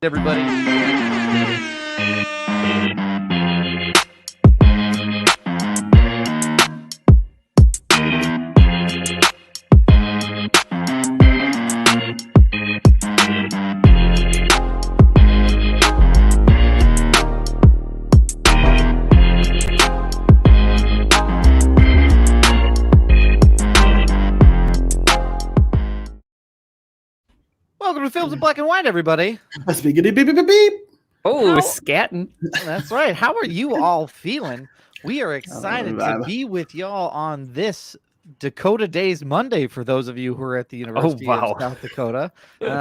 everybody. Welcome to Films in Black and White, everybody. Beep, beep, beep, beep, beep. Oh, scatting. That's right. How are you all feeling? We are excited to be with y'all on this Dakota Days Monday for those of you who are at the University of South Dakota.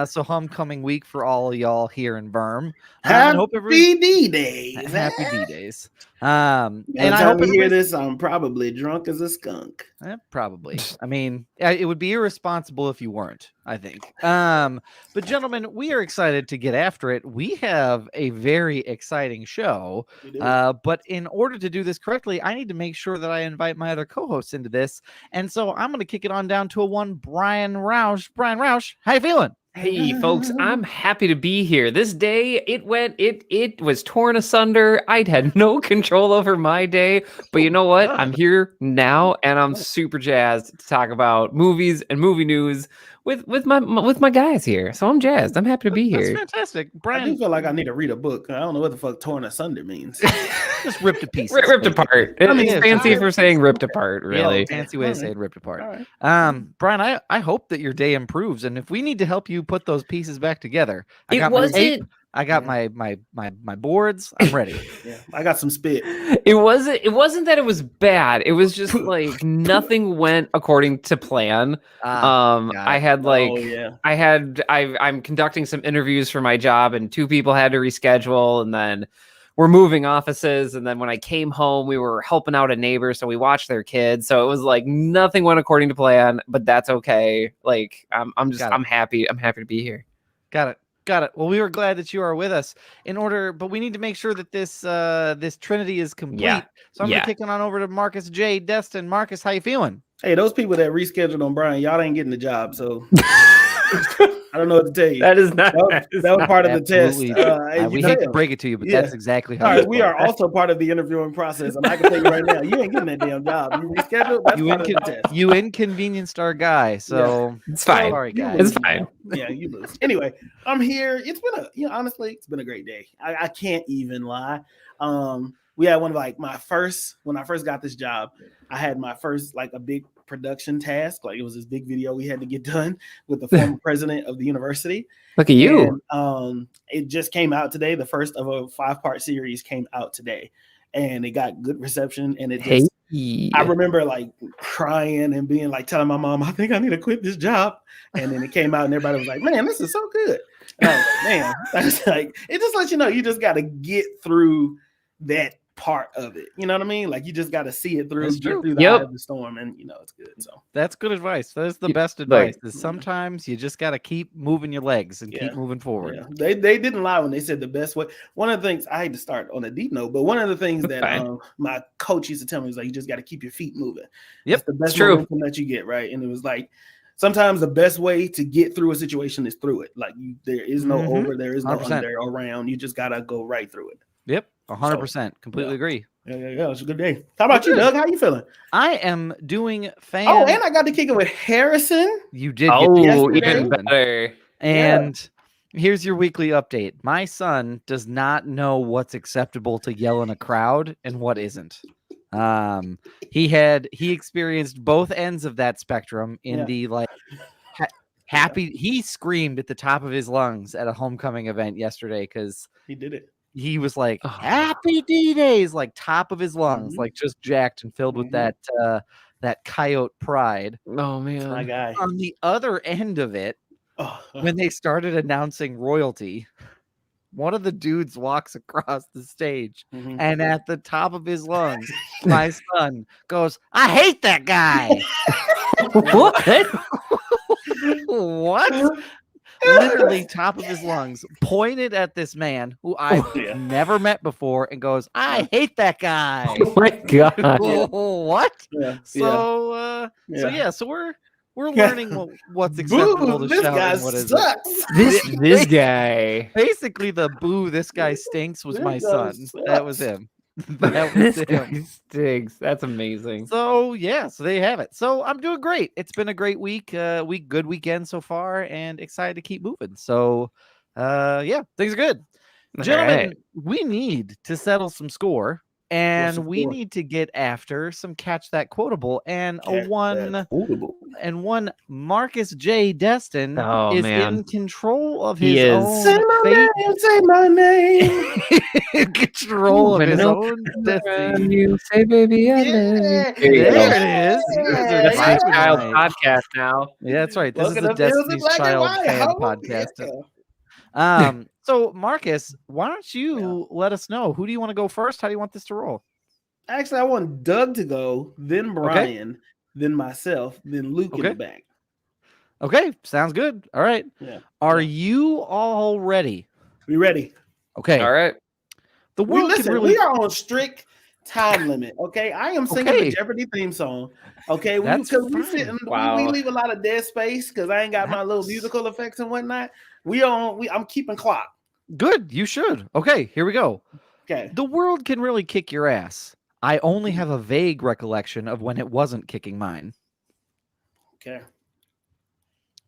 So homecoming week for all of y'all here in Berm. Happy D-Days. Happy D-Days. And I hope you hear this, I'm probably drunk as a skunk. Probably. I mean, it would be irresponsible if you weren't, I think. But gentlemen, we are excited to get after it. We have a very exciting show. But in order to do this correctly, I need to make sure that I invite my other co-hosts into this. And so I'm going to kick it on down to a one, Brian Roush. Brian Roush, how you feeling? Hey folks, I'm happy to be here. This day it was torn asunder. I had no control over my day, but you know what? I'm here now and I'm super jazzed to talk about movies and movie news with my guys here. So I'm jazzed. I'm happy to be here. That's fantastic. Brian, I do feel like I need to read a book. I don't know what the fuck torn asunder means. Just ripped to pieces. Ripped apart. I mean, it's fancy for saying ripped apart, really. Yeah, fancy way of saying ripped apart. Right. Brian, I hope that your day improves, and if we need to help you put those pieces back together, I got my boards. I'm ready. Yeah, I got some spit. It wasn't that it was bad. It was just like nothing went according to plan. I'm conducting some interviews for my job, and 2 people had to reschedule, and then we're moving offices. And then when I came home, we were helping out a neighbor, so we watched their kids. So it was like nothing went according to plan, but that's okay. Like I'm happy. I'm happy to be here. Got it. Well, we were glad that you are with us but we need to make sure that this trinity is complete. Yeah. So I'm gonna kick it on over to Marcus J. Destin. Marcus, how you feeling? Hey, those people that rescheduled on Brian, y'all ain't getting the job, so I don't know what to tell you. That is not that was part of the test. We hate to break it to you, but that's exactly how. All right, we are also part of the interviewing process, and I can tell you right now, you ain't getting that damn job. You rescheduled. That's part of the test. You inconvenienced our guy, so it's fine. Sorry, guys. It's fine. Yeah, you lose. Anyway, I'm here. It's been honestly, it's been a great day. I can't even lie. We had when I first got this job, I had my first a big production task. Like it was this big video we had to get done with the former president of the university. Look at you. And, it just came out today. The first of a 5-part series came out today, and it got good reception. And I remember crying and being telling my mom, I think I need to quit this job. And then it came out and everybody was like, man, this is so good. And I was like, man, that's it just lets you know, you just got to get through that part of it. You know what I mean? You just got to see it through, get through the eye of the storm, and it's good. So that's good advice. That is the best advice. Is sometimes you just got to keep moving your legs and keep moving forward. Yeah. They didn't lie when they said the best way. One of the things, I hate to start on a deep note, but one of the things that my coach used to tell me was you just got to keep your feet moving. Yep, that's the best momentum that you get, right? And it was sometimes the best way to get through a situation is through it. There is no over, there is no 100%. Under around. You just got to go right through it. Yep. 100%. Completely agree. Yeah. It's a good day. How about you, Doug? How you feeling? I am doing and I got to kick it with Harrison. You did. Even better. And here's your weekly update. My son does not know what's acceptable to yell in a crowd and what isn't. He experienced both ends of that spectrum in the happy. He screamed at the top of his lungs at a homecoming event yesterday because he did it. He was like, happy D-Days, top of his lungs, just jacked and filled with that coyote pride. Oh, man. That's my guy. On the other end of it, when they started announcing royalty, one of the dudes walks across the stage, and at the top of his lungs, my son goes, I hate that guy. What? What? Literally top of his lungs, pointed at this man who I've never met before and goes, I hate that guy. Oh my God. What? Yeah. So we're We're learning what's acceptable to this shout guy and what isn't. sucks. This guy. Basically, the boo, this guy stinks was This my guy son. That was sucks. him. That This was guy him. stinks. That's amazing. So yeah, so there you have it. So I'm doing great. It's been a great week. Good weekend so far, and excited to keep moving. So yeah, things are good. Gentlemen, we need to settle some score. And we need to get after some catch that quotable and one Marcus J. Destin is in control of his own fate. Say my name. In control of his own destiny. You say, baby, I There it is. Destiny's Child podcast now. Yeah, that's right. This is the Destiny's Child fan podcast. So Marcus, why don't you let us know? Who do you want to go first? How do you want this to roll? Actually, I want Doug to go, then Brian, then myself, then Luke in the back. Okay, sounds good. All right. Yeah. Are you all ready? We ready? Okay. All right. The world we are on strict time limit. Okay. I am singing the Jeopardy theme song. Okay. Because we leave a lot of dead space because I ain't got my little musical effects and whatnot. I'm keeping clock. Good. You should. Okay, here we go. Okay. The world can really kick your ass. I only have a vague recollection of when it wasn't kicking mine. Okay.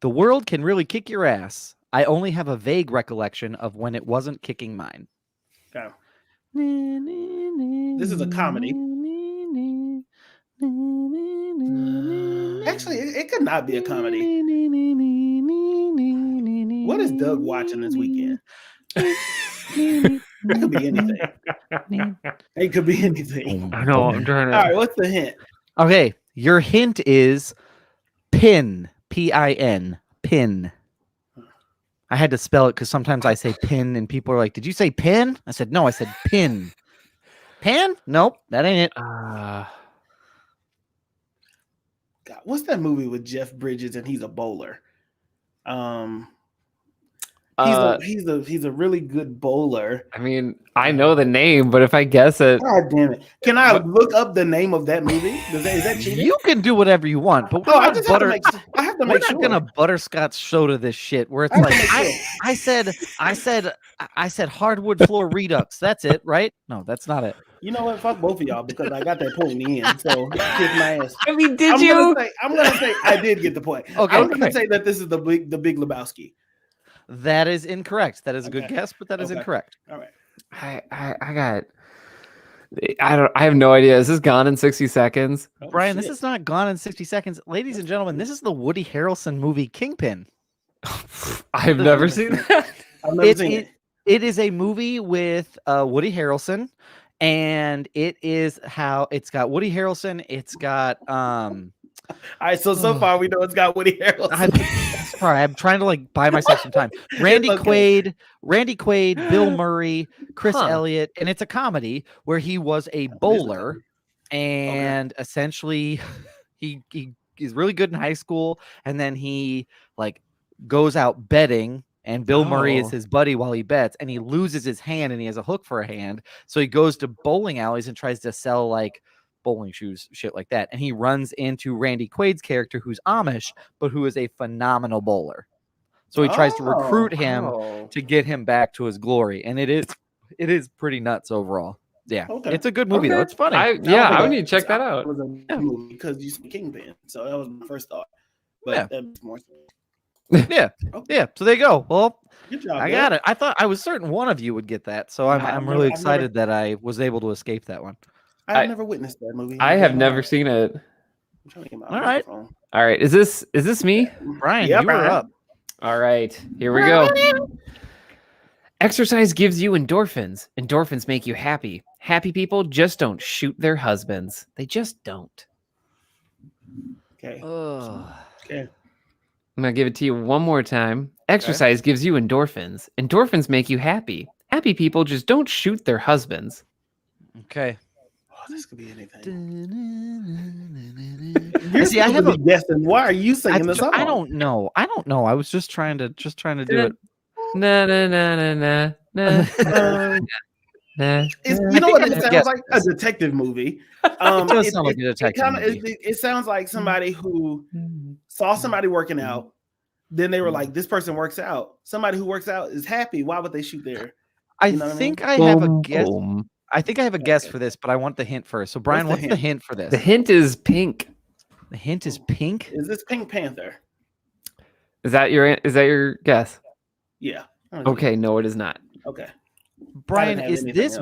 The world can really kick your ass. I only have a vague recollection of when it wasn't kicking mine. Okay. This is a comedy. Actually, it could not be a comedy. What is Doug watching this weekend? It could be anything. It could be anything. I know. I'm trying to. All right, what's the hint? Okay, your hint is pin. P-I-N. Pin. I had to spell it because sometimes I say pin and people are like, "Did you say pin?" I said, "No, I said pin." Pan? Nope, that ain't it. God, what's that movie with Jeff Bridges and he's a bowler? He's a really good bowler. I mean, I know the name, but if I guess it, God damn it! Can I look up the name of that movie? Is that cheating? You can do whatever you want, but I have to make sure. We're not gonna butterscotch soda this shit. Where it's like I said hardwood floor redux. That's it, right? No, that's not it. You know what? Fuck both of y'all because I got that point in the end. So kick my ass. I mean, I'm gonna say I did get the point. Okay, I'm gonna say that this is the Big Lebowski. That is incorrect. That is a good guess, but that is incorrect. All right. I have no idea. Is this Gone in 60 Seconds? Oh, Brian, this is not Gone in 60 Seconds. Ladies and gentlemen, this is the Woody Harrelson movie Kingpin. I've never seen that. I've never seen it. It is a movie with Woody Harrelson, and it's got Woody Harrelson. It's got all right, so far we know it's got Woody Harrelson. Sorry, I'm trying to buy myself some time. Randy Quaid, Bill Murray, Chris Elliott, and it's a comedy where he was a bowler, and essentially he is really good in high school, and then he goes out betting, and Bill Murray is his buddy while he bets, and he loses his hand, and he has a hook for a hand, so he goes to bowling alleys and tries to sell bowling shoes, shit like that. And he runs into Randy Quaid's character, who's Amish, but who is a phenomenal bowler. So he tries to recruit him to get him back to his glory. And it is pretty nuts overall. Yeah. Okay. It's a good movie though. It's funny. I would need to check that out. It was a movie because you said Kingpin. So that was my first thought. But that makes more sense. Yeah. Okay. Yeah. So there you go. Well, good job, I got it. I thought I was certain one of you would get that. So I'm really excited that I was able to escape that one. I've never witnessed that movie. I have never seen it. All right. All right. Is this me? Brian, you were up. All right. Here we go. Exercise gives you endorphins. Endorphins make you happy. Happy people just don't shoot their husbands. They just don't. Okay. Okay. I'm going to give it to you one more time. Exercise gives you endorphins. Endorphins make you happy. Happy people just don't shoot their husbands. Okay. This could be anything. See, I have a guessing. Why are you singing the song? I don't know. I was just trying to do it. Na na na na na na. You know what it sounds like? A detective movie. It does sound like a detective movie. It sounds like somebody who saw somebody working out. Then they were like, "This person works out." Somebody who works out is happy. Why would they shoot there? I think I have a guess. I think I have a guess for this, but I want the hint first. So, Brian, what's the hint for this? The hint is pink. The hint is pink. Is this Pink Panther? Is that your guess? Yeah. Okay, no, it is not. Okay. Brian, is this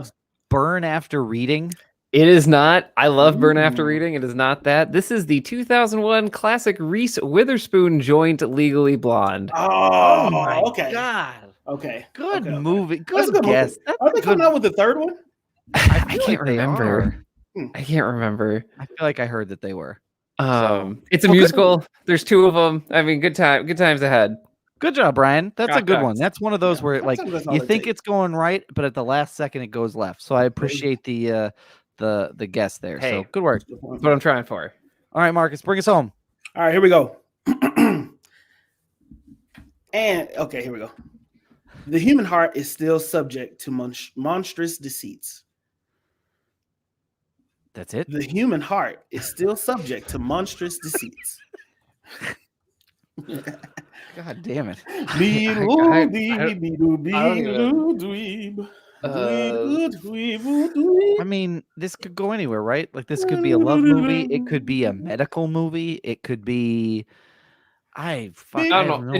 Burn After Reading? It is not. I love Burn After Reading. It is not that. This is the 2001 classic Reese Witherspoon joint Legally Blonde. Oh my okay. God. Okay. Good movie. That's Good a guess. Movie. Are they coming out with the third one? I can't remember. I can't remember. I feel like I heard that they were. It's a musical. There's two of them. I mean, good times ahead. Good job, Brian. That's a good one. That's one of those where like you think it's going right, but at the last second it goes left. So I appreciate the guess there. Hey, so good work. That's what I'm trying for. All right, Marcus, bring us home. All right, here we go. And okay, here we go. The human heart is still subject to monstrous deceits. That's it. The human heart is still subject to monstrous deceits. God damn it. I mean, this could go anywhere, right? Like this could be a love movie. It could be a medical movie. It could be I don't know. No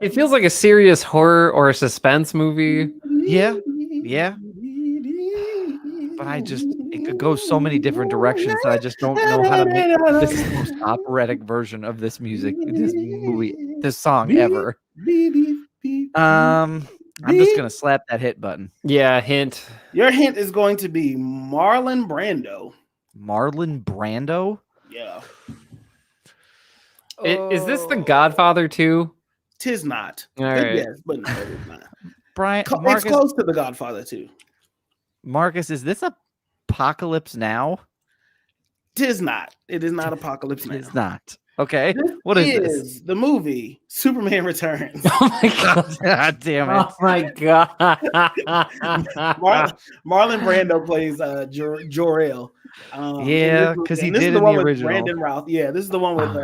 it feels like a serious horror or a suspense movie. Yeah. But it could go so many different directions that I just don't know how to make this the most operatic version of this music, this movie, this song ever. I'm just gonna slap that hit button. Yeah, hint. Your hint is going to be Marlon Brando. Marlon Brando? Yeah. Is this The Godfather 2? Tis not. All right. Yes, but no, it's not. Brian, Marcus, it's close to The Godfather 2. Marcus, is this Apocalypse Now? Tis not. It is not Apocalypse Now. It's not. Okay. What is this? The movie Superman Returns. Oh my God. God damn it. Oh my God. Marlon Brando plays Jor-El. Yeah, because he did in the original. Brandon Routh. Yeah, this is the one with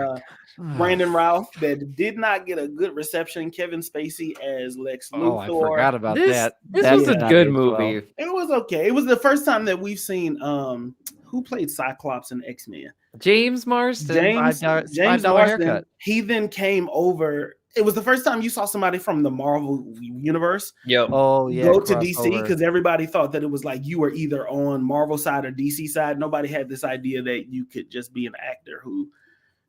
Brandon Routh that did not get a good reception. Kevin Spacey as Lex Luthor. Oh, I forgot about that. This was a good movie. It was okay. It was the first time that we've seen who played Cyclops in X-Men? James Marsden. James $5 Marsden. haircut. He then came over. It was the first time you saw somebody from the Marvel universe. Yep. Oh yeah. Go to DC because everybody thought that it was like you were either on Marvel side or DC side. Nobody had this idea that you could just be an actor who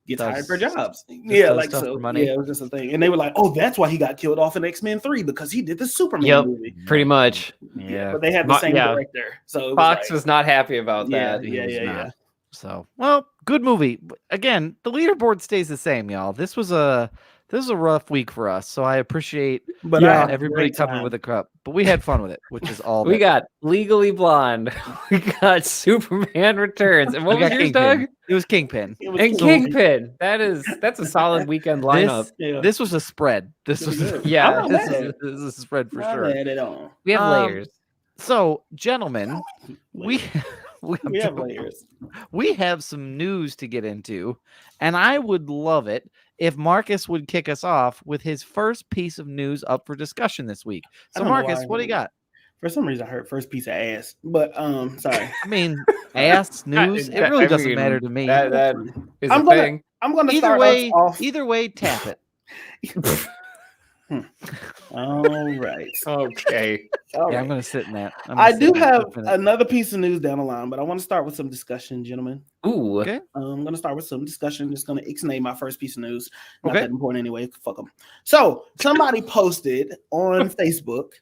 gets hired for jobs. Yeah, like so. Yeah, it was just a thing. And they were like, "Oh, that's why he got killed off in X-Men 3 because he did the Superman movie." Pretty much. Yeah, but they had the same director, so Fox was not happy about that. Yeah. So, well, good movie. Again, the leaderboard stays the same, y'all. This was a rough week for us, so I appreciate everybody coming with a cup. But we had fun with it, which is all. We got Legally Blonde. We got Superman Returns. And what was yours, Doug? It was Kingpin. Kingpin. That's a solid weekend lineup. This was a spread. This is a spread for sure. We have layers. So, gentlemen, we have layers. We have some news to get into, and I would love it if Marcus would kick us off with his first piece of news up for discussion this week. So, Marcus, what do you got? For some reason, I heard first piece of ass, but sorry. I mean, ass news. It really doesn't matter to me. That is a thing. I'm going to either start way. off. Either way, tap it. All right. Okay. I'm going to sit in that. I do have another piece of news down the line, but I want to start with some discussion, gentlemen. Ooh. Okay. I'm going to start with some discussion. Just going to ixnay my first piece of news. Not that important anyway. Fuck them. So somebody posted on Facebook.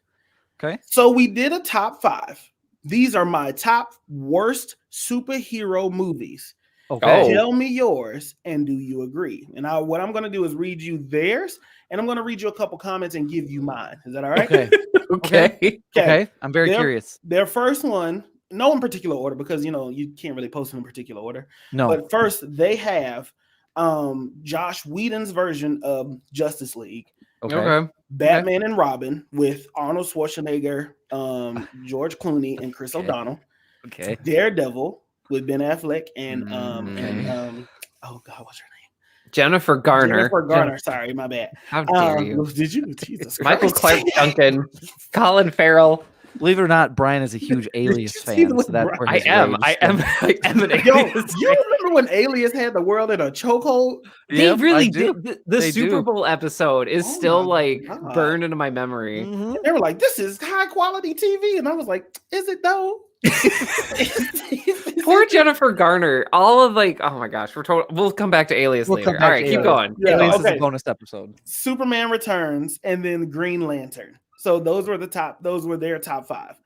Okay. So we did a top 5. These are my top worst superhero movies. Okay. Tell me yours, and do you agree? And what I'm going to do is read you theirs, and I'm going to read you a couple comments and give you mine. Is that all right? Okay. I'm very curious. Their first one, no in particular order, because you can't really post them in particular order. No. But first, they have Josh Whedon's version of Justice League. Okay. Batman and Robin with Arnold Schwarzenegger, George Clooney, and Chris O'Donnell. Okay. Daredevil with Ben Affleck and oh god, what's her name? Jennifer Garner. Sorry, my bad. How dare you? Did you? Jesus Michael Christ. Clark Duncan, Colin Farrell. Believe it or not, Brian is a huge Alias fan. So that's where I am an Alias. You remember when Alias had the world in a chokehold? They really did. The Super Bowl episode is still like God. burned into my memory. Mm-hmm. They were like, "This is high quality TV," and I was like, "Is it though?" Poor Jennifer Garner. All of like, oh my gosh, we'll come back to Alias later. All right, keep going. Yeah, Alias is a bonus episode. Superman Returns and then Green Lantern. So those were their top 5.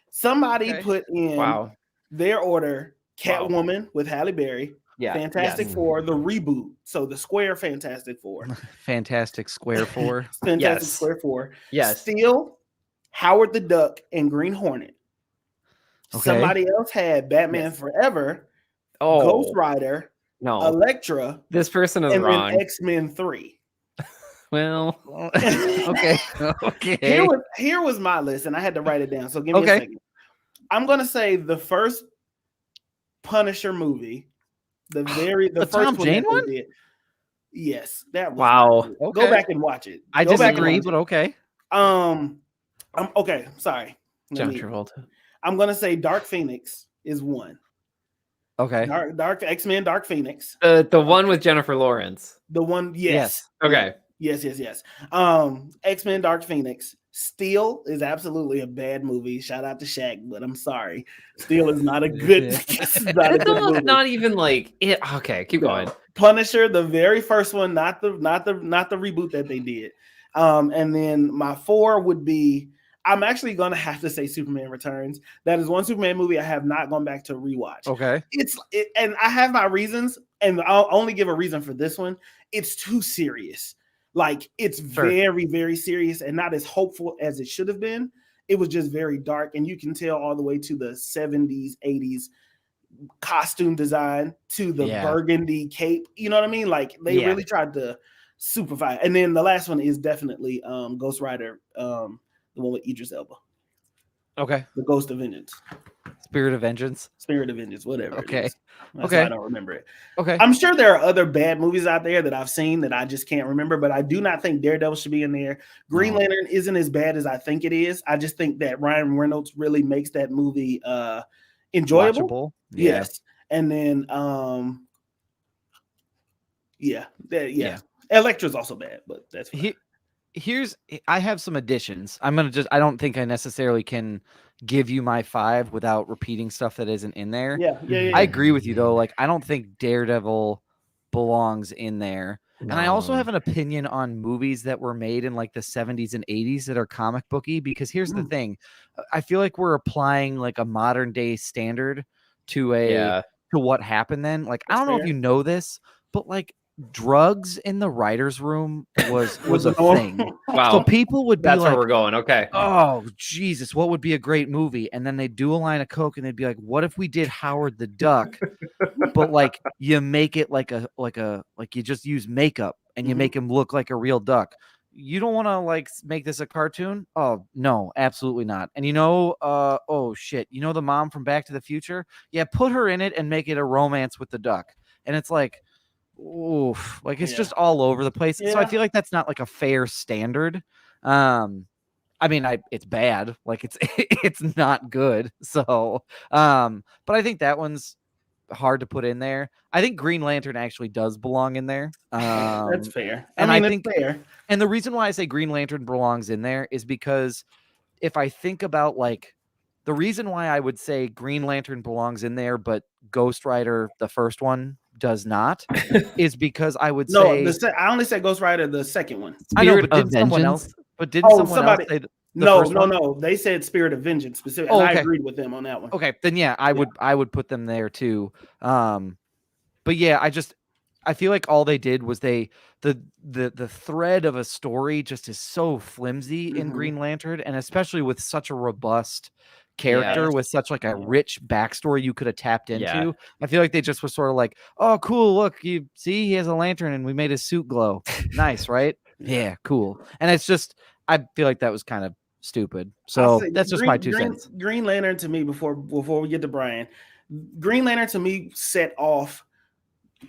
Somebody put in their order Catwoman with Halle Berry. Yeah. Fantastic Four, the reboot. So the Square Fantastic Four. Fantastic Square Four. Fantastic Square Four. Yes. Steel, Howard the Duck, and Green Hornet. Okay. Somebody else had Batman Forever, Ghost Rider, Elektra. This person is wrong. And then X-Men 3. Well, okay. Here was my list, and I had to write it down. So give me a second. I'm gonna say the first Punisher movie, the first Tom Jane one. Did. Yes, that was wow. Okay. Go back and watch it. I disagree, but okay. I'm okay. Sorry, John Travolta. I'm gonna say Dark Phoenix is one. Okay. Dark X-Men, Dark Phoenix. The one with Jennifer Lawrence. The one, yes. Okay. Yes. X-Men, Dark Phoenix. Steel is absolutely a bad movie. Shout out to Shaq, but I'm sorry. Steel is not a good. It's almost not even like it. Okay, keep going. Punisher, the very first one, not the reboot that they did. And then my 4 would be. I'm actually gonna have to say Superman Returns. That is one Superman movie I have not gone back to rewatch. Okay, and I have my reasons, and I'll only give a reason for this one. It's too serious. Like it's very, very serious and not as hopeful as it should have been. It was just very dark, and you can tell all the way to the 70s, 80s costume design to the burgundy cape. You know what I mean? Like they really tried to superfy. And then the last one is definitely Ghost Rider. The one with Idris Elba. Okay. The Ghost of Vengeance. Spirit of Vengeance, whatever. Okay. I don't remember it. Okay. I'm sure there are other bad movies out there that I've seen that I just can't remember, but I do not think Daredevil should be in there. Green Lantern isn't as bad as I think it is. I just think that Ryan Reynolds really makes that movie enjoyable. Watchable. Yes. And then Elektra's also bad, but that's fine. I have some additions. I don't think I necessarily can give you my 5 without repeating stuff that isn't in there. Yeah. I agree with you though. Like I don't think Daredevil belongs in there. No. And I also have an opinion on movies that were made in like the 70s and 80s that are comic booky, because here's the thing. I feel like we're applying like a modern day standard to what happened then. Like I don't know if you know this, but like drugs in the writer's room was a thing. Wow. So people would be That's like, where we're going. Okay. Oh, Jesus, what would be a great movie? And then they'd do a line of coke and they'd be like, what if we did Howard the Duck? But like you make it like you just use makeup and you make him look like a real duck. You don't want to like make this a cartoon? Oh, no, absolutely not. And oh shit, the mom from Back to the Future? Yeah, put her in it and make it a romance with the duck. And it's like, oof, like it's just all over the place. So I feel like that's not like a fair standard. I mean, it's bad. Like it's not good. So, but I think that one's hard to put in there. I think Green Lantern actually does belong in there. That's fair. And I think fair. And the reason why I say Green Lantern belongs in there is because if I think about like the reason why I would say Green Lantern belongs in there, but Ghost Rider, the first one, does not, is because I would say I only said Ghost Rider, the second one. I know, but did someone else? But did someone else say no? They said Spirit of Vengeance specifically. I agreed with them on that one. Okay, then I would put them there too. But yeah, I feel like all they did was the thread of a story just is so flimsy in Green Lantern, and especially with such a robust character with such like a rich backstory you could have tapped into. I feel like they just were sort of like, oh cool, look, you see he has a lantern and we made his suit glow. Nice, right? Yeah, cool. And it's just, I feel like that was kind of stupid. So that's just my 2 cents. Green Lantern to me, before we get to Brian, Green Lantern to me set off,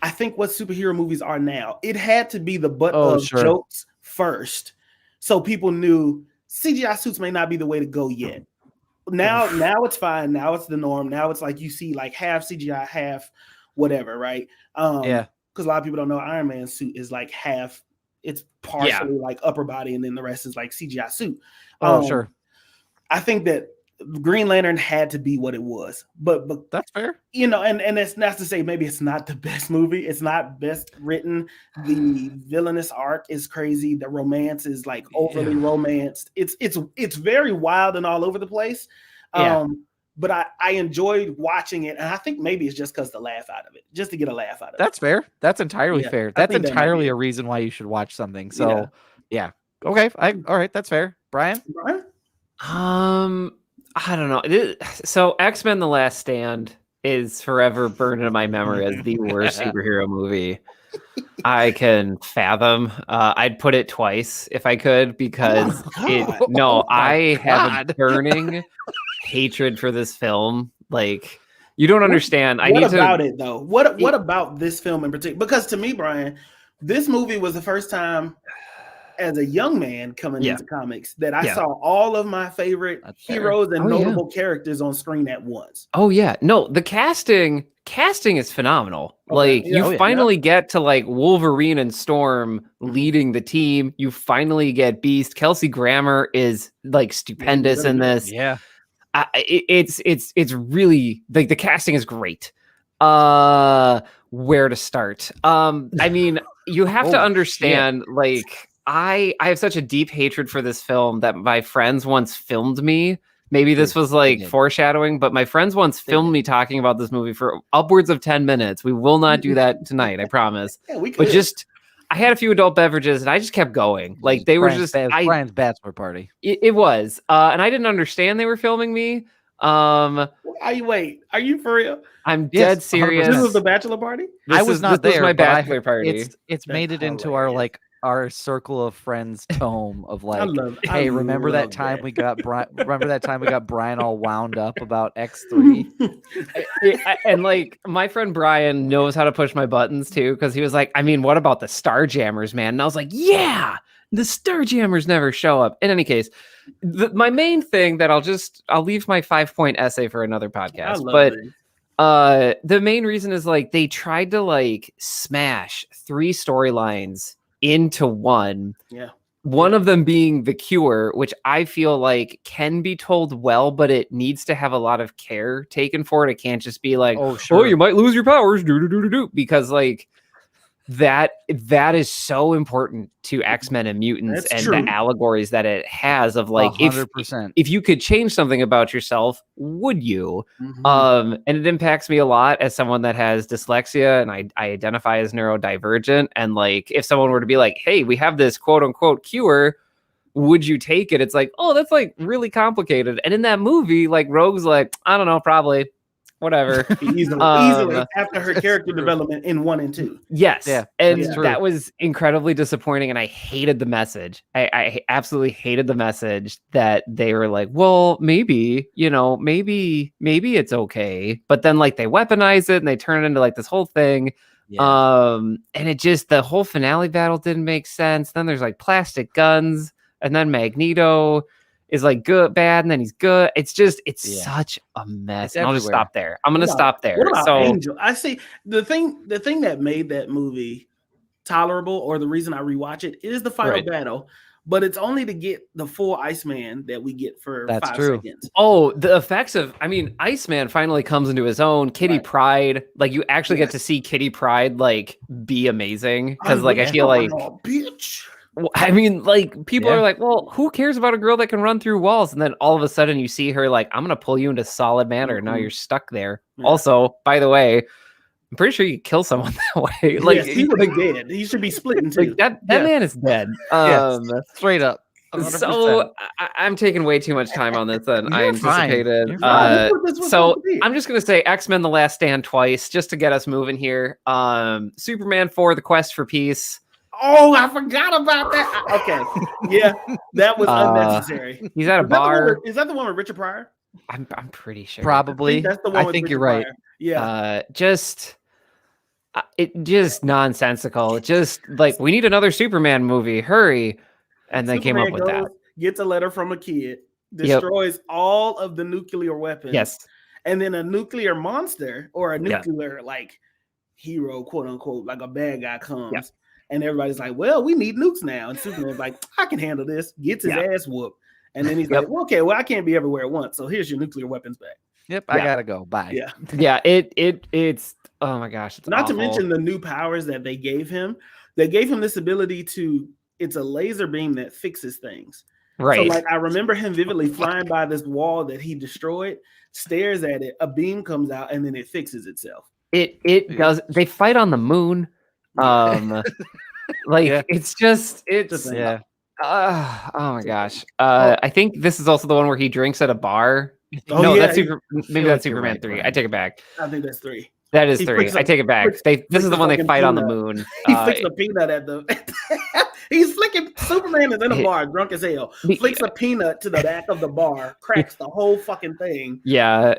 I think, what superhero movies are now. It had to be the butt of jokes first, so people knew CGI suits may not be the way to go yet. Now it's fine. Now it's the norm. Now it's like you see like half CGI, half whatever, right? Because a lot of people don't know Iron Man's suit is like half. It's partially like upper body, and then the rest is like CGI suit. Sure. I think that Green Lantern had to be what it was, but that's fair. You know, and it's not to say maybe it's not the best movie. It's not best written. The villainous arc is crazy. The romance is like overly romanced. It's very wild and all over the place. But I enjoyed watching it, and I think maybe it's just because the laugh out of it, just to get a laugh out of it. That's fair. That's entirely fair. That's entirely a reason why you should watch something. So okay, all right, that's fair. Brian? I don't know. So X-Men: The Last Stand is forever burned into my memory as the worst superhero movie I can fathom. I'd put it twice if I could, because I have a burning hatred for this film. Like, you don't understand. What about it though? What about this film in particular? Because to me, Brian, this movie was the first time as a young man coming into comics that I saw all of my favorite heroes and notable characters on screen at once. Oh yeah. No, the casting is phenomenal. Like you finally get to like Wolverine and Storm leading the team. You finally get Beast. Kelsey Grammer is like stupendous in this. Yeah. It's really like the casting is great. Where to start? I mean, you have to understand, like, I have such a deep hatred for this film that my friends once filmed me. Maybe this was like foreshadowing, but my friends once filmed me talking about this movie for upwards of 10 minutes. We will not do that tonight, I promise. But just, I had a few adult beverages and I just kept going. Like they were just Brian's bachelor party. It was, and I didn't understand they were filming me. Are you for real? I'm dead serious. This was the bachelor party? I was not there. Was my bachelor party. It's made it into our circle of friends tome of like, remember that time we got Brian all wound up about X3? And like my friend Brian knows how to push my buttons too, because he was like, I mean, what about the Starjammers, man? And I was like, yeah, the Starjammers never show up. In any case, my main thing that I'll leave my 5-point essay for another podcast, but the main reason is like they tried to like smash 3 storylines into one. One of them being The Cure, which I feel like can be told well, but it needs to have a lot of care taken for it. It can't just be like, oh, you might lose your powers, because like that is so important to X-Men and mutants. That's true. The allegories that it has of like 100%. If you could change something about yourself, would you? And it impacts me a lot as someone that has dyslexia, and I identify as neurodivergent. And like if someone were to be like, hey, we have this quote unquote cure, would you take it? It's like, oh, that's like really complicated. And in that movie, like Rogue's like, I don't know, probably. Whatever. Easily after her character development in 1 and 2. Yes. Yeah. And that was incredibly disappointing. And I hated the message. I absolutely hated the message that they were like, well, maybe it's okay. But then like they weaponize it and they turn it into like this whole thing. Yeah. And it just, the whole finale battle didn't make sense. Then there's like plastic guns, and then Magneto is like good, bad, and then he's good. It's just, such a mess. I'll just stop there. I'm gonna stop there. What about Angel? I see the thing that made that movie tolerable, or the reason I rewatch it, is the final battle. But it's only to get the full Iceman that we get for 5 seconds. Oh, the effects of, Iceman finally comes into his own. Kitty Pryde, like you actually get to see Kitty Pryde like be amazing, because like I feel like, bitch. I mean, like people are like, well, who cares about a girl that can run through walls? And then all of a sudden you see her like, I'm gonna pull you into solid matter. Now you're stuck there. Also, by the way, I'm pretty sure you kill someone that way. Like yes, he would be dead. He should be split in 2. Like, that man is dead. Straight up. 100%. So I'm taking way too much time on this than I anticipated. So I'm just gonna say X-Men: The Last Stand twice just to get us moving here. Superman 4: The Quest for Peace. Oh, I forgot about that. Okay, yeah, that was unnecessary. He's at a bar. Is that the one with Richard Pryor? I'm pretty sure. Probably. That's the one. I think you're right. Pryor. Yeah. It just nonsensical. Just like, we need another Superman movie. Hurry. And they came up with that. Gets a letter from a kid, destroys all of the nuclear weapons. Yes. And then a nuclear monster or a nuclear like hero, quote unquote, like a bad guy comes. Yep. And everybody's like, well, we need nukes now. And Superman's like, I can handle this. Gets his ass whooped. And then he's like, well, okay, well, I can't be everywhere at once. So here's your nuclear weapons back. Yep, I gotta go. Bye. Yeah. Yeah, it's oh my gosh. It's not awful. to mention the new powers that they gave him. They gave him this ability to, it's a laser beam that fixes things. Right. So like I remember him vividly flying by this wall that he destroyed, stares at it, a beam comes out, and then it fixes itself. It does. They fight on the moon. It's just oh my gosh. I think this is also the one where he drinks at a bar. That's Superman 3. Right. I take it back. I think that's 3. That is 3. I take it back. This is the one they fight on the moon. He flicks a peanut at the he's flicking. Superman is in a bar, drunk as hell. Flicks a peanut to the back of the bar, cracks the whole fucking thing. Yeah,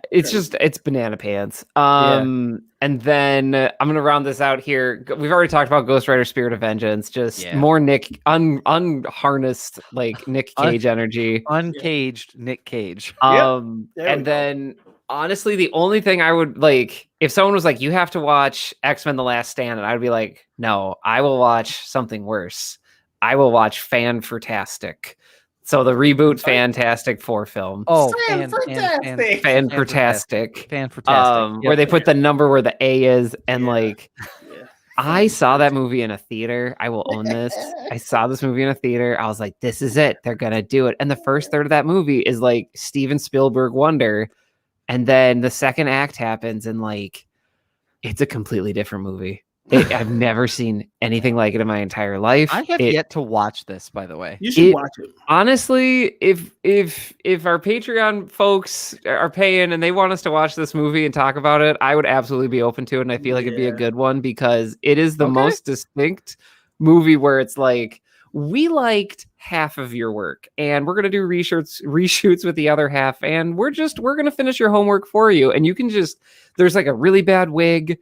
it's banana pants. And then I'm gonna round this out here. We've already talked about Ghost Rider: Spirit of Vengeance. Just more Nick unharnessed like Nick Cage energy, uncaged Nick Cage. And then honestly, the only thing I would like, if someone was like, you have to watch X-Men: The Last Stand, and I'd be like, no, I will watch something worse. I will watch Fan-Tastic. So the reboot Fantastic Four film. Oh, Fantastic. Fantastic. Where they put the number where the A is. And I saw that movie in a theater. I will own this. I saw this movie in a theater. I was like, this is it. They're going to do it. And the first third of that movie is like Steven Spielberg wonder. And then the second act happens and like, it's a completely different movie. I've never seen anything like it in my entire life. I have yet to watch this, by the way. You should watch it. Honestly, if our Patreon folks are paying and they want us to watch this movie and talk about it, I would absolutely be open to it. And I feel like it'd be a good one because it is the most distinct movie where it's like, we liked half of your work and we're going to do reshoots with the other half. And we're going to finish your homework for you. And you can there's like a really bad wig.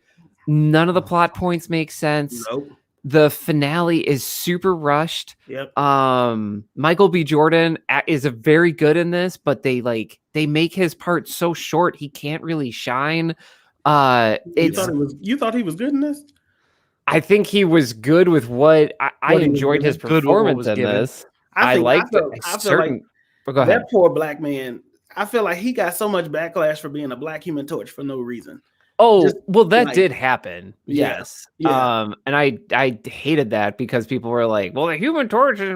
None of the plot points make sense. Nope. The finale is super rushed. Yep. Michael B. Jordan is very good in this, but they make his part so short he can't really shine. You thought he was good in this? I think he was good with what I enjoyed his performance in this. I liked it. Go ahead. That poor black man. I feel like he got so much backlash for being a black Human Torch for no reason. Oh, that did happen. Yes. Yeah. And I hated that because people were like, well, the Human Torch is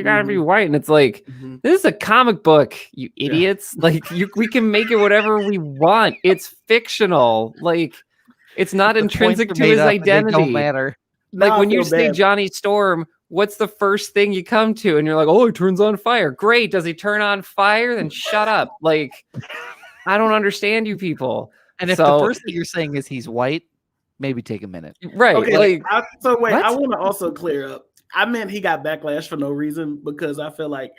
gotta be white. And it's like, this is a comic book, you idiots. Like we can make it whatever we want. It's fictional. Like it's not intrinsic to his identity. Don't matter. Like when you say Johnny Storm, what's the first thing you come to? And you're like, oh, he turns on fire. Great. Does he turn on fire? Then shut up. Like, I don't understand you people. And if the first thing you're saying is he's white, maybe take a minute. Right. Okay, I want to also clear up. I meant he got backlash for no reason because I feel like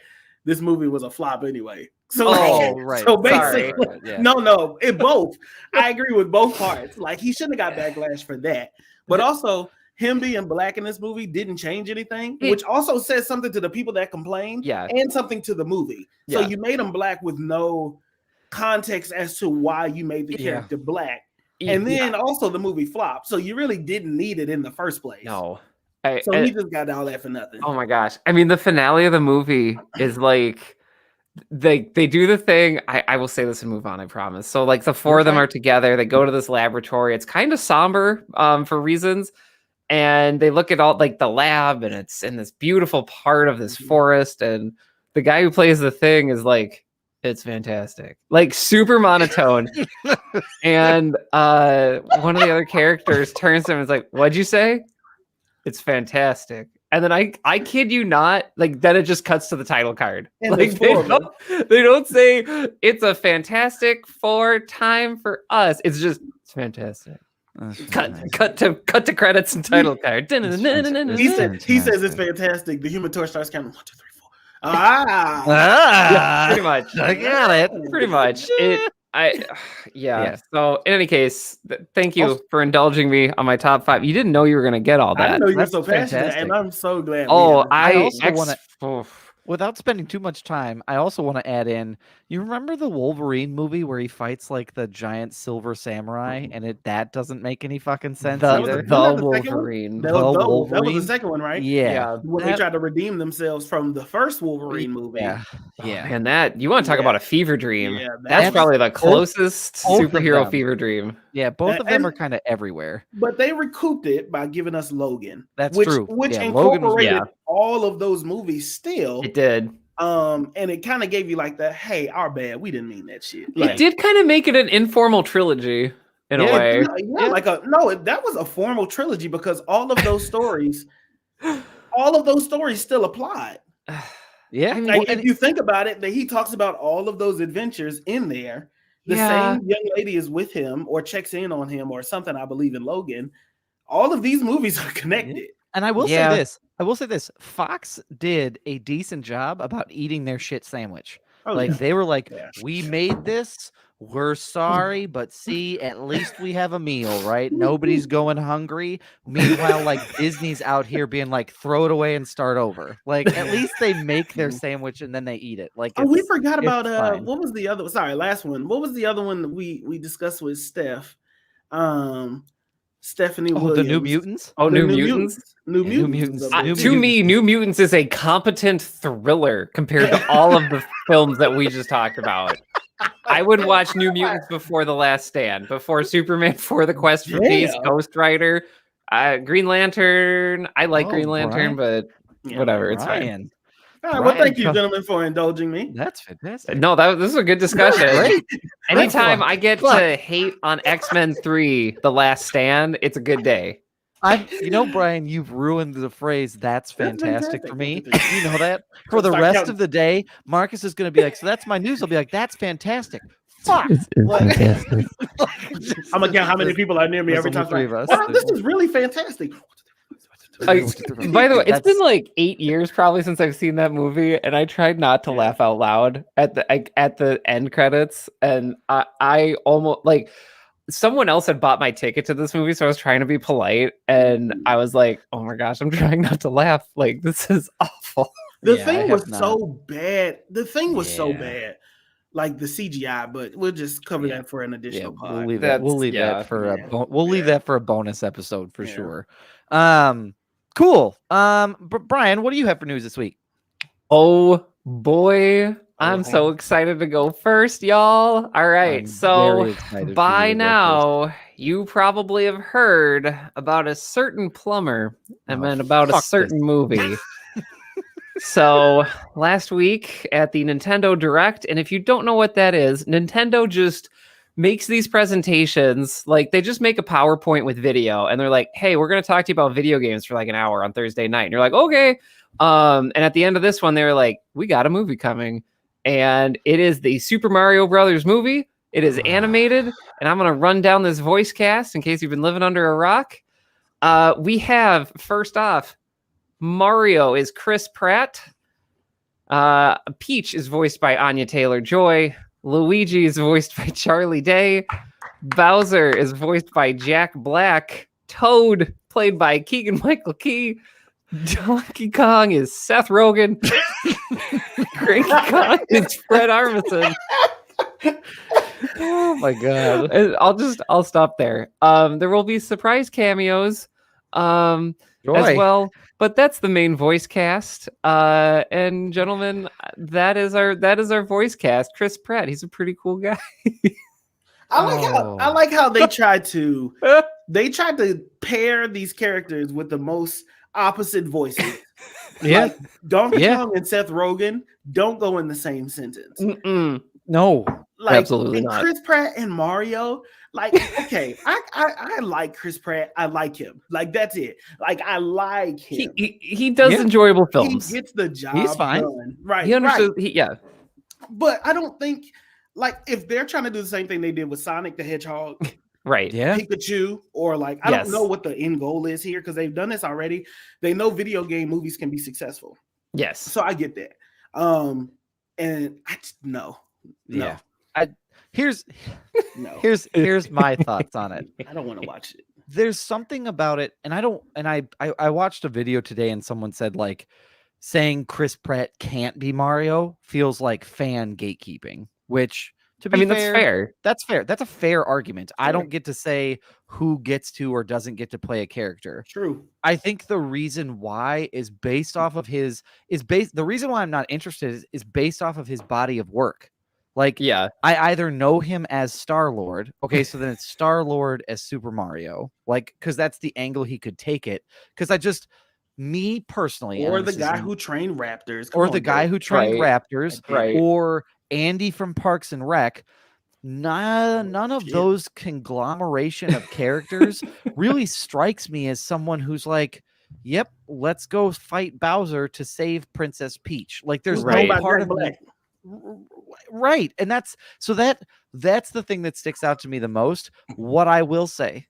this movie was a flop anyway. So, right. So basically, no, it both. I agree with both parts. Like he shouldn't have got backlash for that. But also, him being black in this movie didn't change anything, which also says something to the people that complained and something to the movie. So you made him black with no context as to why you made the character black, and then also the movie flopped, so you really didn't need it in the first place. No, he just got all that for nothing. Oh my gosh! I mean, the finale of the movie is like they do the thing. I will say this and move on. I promise. So like the four of them are together. They go to this laboratory. It's kind of somber for reasons, and they look at all like the lab, and it's in this beautiful part of this forest, and the guy who plays the thing is like, it's fantastic, like super monotone. And one of the other characters turns to him and is like, what'd you say? It's fantastic. And then I kid you not, like then it just cuts to the title card. And like they don't say it's a Fantastic Four time for us. It's just, it's fantastic. Cut to credits and title card. He says it's fantastic. The Human Torch starts counting 1, 2, 3, 4. Yeah, pretty much. I got it. Pretty much. So in any case, thank you for indulging me on my top 5. You didn't know you were going to get all that. I didn't know you were so passionate, and I'm so glad. I also want to. Without spending too much time, I also want to add in. You remember the Wolverine movie where he fights like the giant silver samurai, and that doesn't make any fucking sense either. The Wolverine. That was the second one, right? Yeah. When they tried to redeem themselves from the first Wolverine movie. Yeah. And that you want to talk about a fever dream? Yeah, that's probably the closest superhero fever dream. Yeah, both of them are kind of everywhere. But they recouped it by giving us Logan. That's true. Which incorporated all of those movies still. It did. And it kind of gave you like that, hey, our bad. We didn't mean that shit. It did kind of make it an informal trilogy in a way. That was a formal trilogy because all of those stories still applied. Yeah. I mean, if you think about it, that he talks about all of those adventures in there. The same young lady is with him or checks in on him or something, I believe, in Logan. All of these movies are connected. And I will say this. Fox did a decent job about eating their shit sandwich. They were like, we made this. We're sorry, but see, at least we have a meal, right? Nobody's going hungry. Meanwhile, like Disney's out here being like, throw it away and start over. Like, at least they make their sandwich and then they eat it. Like, we forgot about what was the other? Sorry, last one. What was the other one that we discussed with Steph? Stephanie Williams. The New Mutants. New Mutants. New Mutants. To me, New Mutants is a competent thriller compared to all of the films that we just talked about. I would watch New Mutants before The Last Stand, before Superman, for The Quest for Peace, Ghost Rider, Green Lantern. I like Green Lantern, but whatever, it's fine. All right, well, thank you, gentlemen, for indulging me. That's fantastic. No, this is a good discussion. Great. Anytime I get to hate on X-Men 3, The Last Stand, it's a good day. Brian, you've ruined the phrase "that's fantastic" for me. You know that for the rest of the day, Marcus is going to be like, "So that's my news." I'll be like, "That's fantastic." Fuck. Fantastic. I'm gonna count how many people are near me every time. Wow, this is really fantastic. By the way, it's been like 8 years probably since I've seen that movie, and I tried not to laugh out loud at the end credits, and I almost like. Someone else had bought my ticket to this movie, so I was trying to be polite, and I was like, "Oh my gosh, I'm trying not to laugh. Like, this is awful." The thing was so bad. So bad, like the CGI. But we'll just cover that for an additional pod. We'll leave that for a bonus episode for sure. Cool. Brian, what do you have for news this week? Oh boy. I'm so excited to go first, y'all. All right. So by now, you probably have heard about a certain plumber and then about a certain movie. So last week at the Nintendo Direct, and if you don't know what that is, Nintendo just makes these presentations, like they just make a PowerPoint with video and they're like, hey, we're going to talk to you about video games for like an hour on Thursday night. And you're like, okay. And at the end of this one, they were like, we got a movie coming. And it is the Super Mario Brothers movie. It is animated, and I'm going to run down this voice cast in case you've been living under a rock. We have, first off, Mario is Chris Pratt. Peach is voiced by Anya Taylor-Joy. Luigi is voiced by Charlie Day. Bowser is voiced by Jack Black. Toad, played by Keegan-Michael Key. Donkey Kong is Seth Rogen. Cranky Kong is Fred Armisen. Oh my god! I'll stop there. There will be surprise cameos, as well, but that's the main voice cast. And gentlemen, that is our voice cast. Chris Pratt, he's a pretty cool guy. I like how they tried to pair these characters with the most opposite voices. Like Donkey Kong and Seth Rogen don't go in the same sentence. No, absolutely not. Chris Pratt and Mario, like, okay, I like Chris Pratt. I like him. Like, that's it. Like, I like him. He does enjoyable films. He gets the job. He's fine. Done. Right. He understood. Right. But I don't think, like, if they're trying to do the same thing they did with Sonic the Hedgehog, Right. Yeah. Pikachu, or like, I don't know what the end goal is here because they've done this already. They know video game movies can be successful. Yes. So I get that. And I just, no. Here's my thoughts on it. I don't want to watch it. There's something about it, and I watched a video today, and someone said like saying Chris Pratt can't be Mario feels like fan gatekeeping, which to be fair, that's fair. That's a fair argument. Fair. I don't get to say who gets to or doesn't get to play a character. True. I think the reason why is based off of the reason why I'm not interested is based off of his body of work. Like, I either know him as Star-Lord. Okay, so then it's Star-Lord as Super Mario. Like, because that's the angle he could take it. Because me personally, or the guy who trained Raptors, Raptors, or Andy from Parks and Rec. None of those conglomeration of characters really strikes me as someone who's like, yep, let's go fight Bowser to save Princess Peach. Like, there's no part of me. Right. And that's the thing that sticks out to me the most. What I will say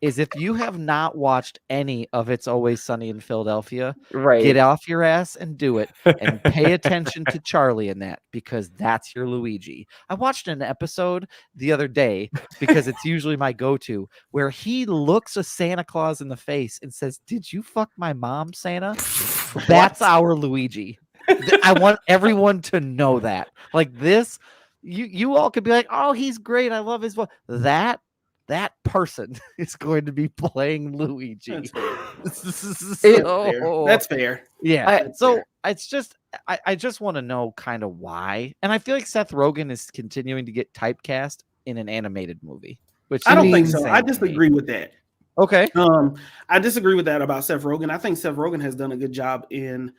is, if you have not watched any of It's Always Sunny in Philadelphia, get off your ass and do it, and pay attention to Charlie in that, because that's your Luigi. I watched an episode the other day, because it's usually my go-to, where he looks a Santa Claus in the face and says, "Did you fuck my mom, Santa?" That's our Luigi. I want everyone to know that. Like this, you all could be like, "Oh, he's great. I love his voice." That person is going to be playing Luigi. That's fair. Yeah. It's just, I just want to know kind of why. And I feel like Seth Rogen is continuing to get typecast in an animated movie, which I don't think so. I disagree with that. Okay. I disagree with that about Seth Rogen. I think Seth Rogen has done a good job in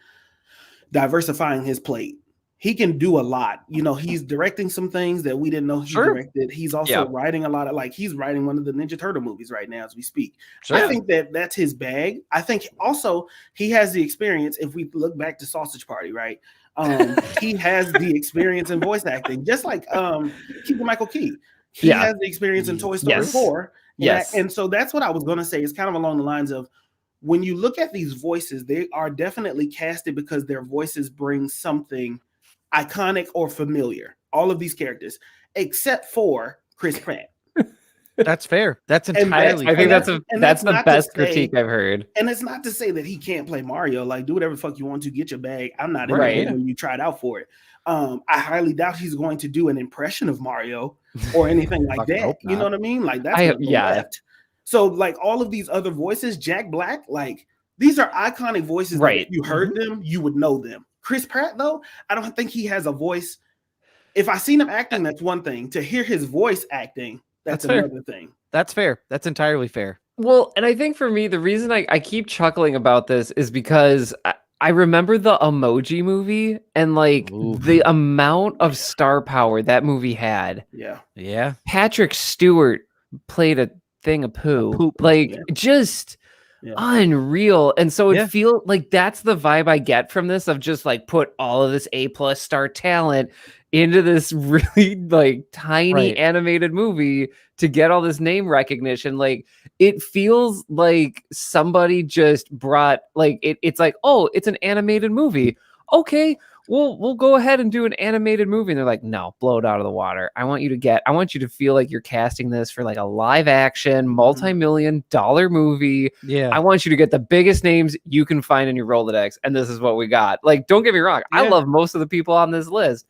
diversifying his plate. He can do a lot. You know, he's directing some things that we didn't know he directed. He's also writing a lot of, like, he's writing one of the Ninja Turtle movies right now as we speak. I think that's his bag. I think also he has the experience. If we look back to Sausage Party, right? He has the experience in voice acting, just like Keegan-Michael Key. He has the experience in Toy Story 4. And so that's what I was going to say. It's kind of along the lines of, when you look at these voices, they are definitely casted because their voices bring something iconic or familiar. All of these characters, except for Chris Pratt. That's fair. That's entirely. I think that's the best critique I've heard. And it's not to say that he can't play Mario. Like, do whatever the fuck you want to, get your bag. I'm not in there when you tried out for it. I highly doubt he's going to do an impression of Mario or anything like that. You know what I mean? Like, that's left. So, like, all of these other voices, Jack Black, like, these are iconic voices. That if you heard them, you would know them. Chris Pratt, though, I don't think he has a voice. If I seen him acting, that's one thing. To hear his voice acting, that's another thing. That's fair. That's entirely fair. Well, and I think for me, the reason I keep chuckling about this is because I remember the Emoji Movie and, like, the amount of star power that movie had. Yeah. Patrick Stewart played a thing of poop. Like, just unreal. And so it feels like that's the vibe I get from this, of just like, put all of this A+ star talent into this really, like, tiny animated movie to get all this name recognition. Like, it feels like somebody just brought, like, it's like, oh, it's an animated movie. Okay, we'll go ahead and do an animated movie. And they're like, no, blow it out of the water. I want you to feel like you're casting this for, like, a live action multi-million-dollar movie. Yeah. I want you to get the biggest names you can find in your Rolodex. And this is what we got. Like, don't get me wrong. I love most of the people on this list.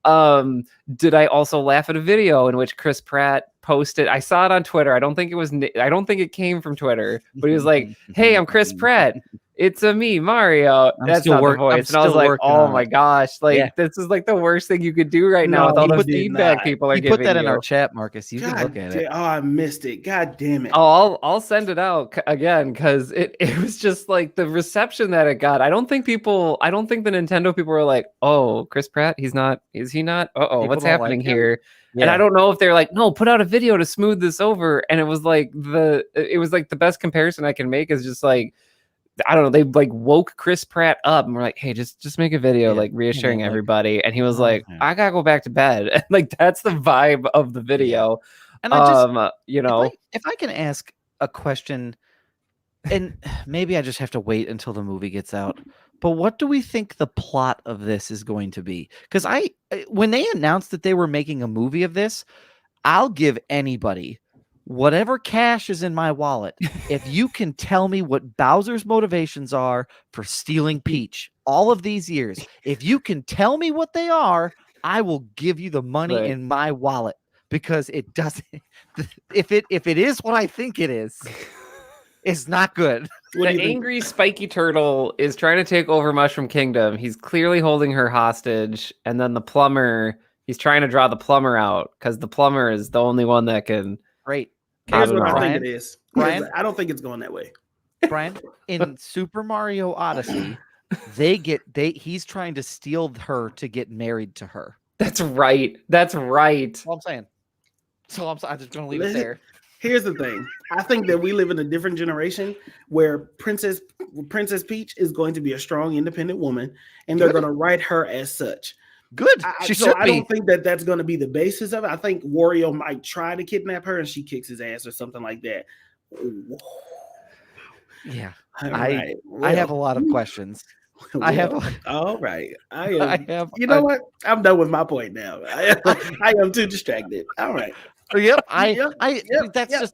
Did I also laugh at a video in which Chris Pratt posted? I saw it on Twitter. I don't think it came from Twitter, but he was like, "Hey, I'm Chris Pratt. It's me, Mario." That's not the voice. And I was like, "Oh my gosh! Like, this is like the worst thing you could do right now with all the feedback people are giving." Put that in our chat, Marcus. You can look at it. Oh, I missed it. God damn it! Oh, I'll send it out again, because it was just like the reception that it got. I don't think the Nintendo people were like, "Oh, Chris Pratt, is he not? What's happening here?" Yeah. And I don't know if they're like, "No, put out a video to smooth this over." And it was like the best comparison I can make is just like, I don't know, they like woke Chris Pratt up and we're like, "Hey, just make a video, like, reassuring everybody." And he was like, "I gotta go back to bed." And like, that's the vibe of the video. And I just, you if I can ask a question, and maybe I just have to wait until the movie gets out. But what do we think the plot of this is going to be? Because when they announced that they were making a movie of this, I'll give anybody whatever cash is in my wallet if you can tell me what Bowser's motivations are for stealing Peach all of these years. If you can tell me what they are, I will give you the money in my wallet, because it doesn't. If it is what I think it is, it's not good. The angry spiky turtle is trying to take over Mushroom Kingdom. He's clearly holding her hostage, and then the plumber, he's trying to draw the plumber out because the plumber is the only one that can. Great. Here's what I think it is. Brian, I don't think it's going that way. Brian, in Super Mario Odyssey, he's trying to steal her to get married to her. That's right. That's right. That's all I'm saying. So I'm just going to leave it there. Here's the thing. I think that we live in a different generation where Princess Peach is going to be a strong, independent woman, and they're going to write her as such. Good. I don't think that that's going to be the basis of it. I think Wario might try to kidnap her and she kicks his ass or something like that. Yeah. I have a lot of questions. All right. You know what? I'm done with my point now. I am too distracted. All right. Yep.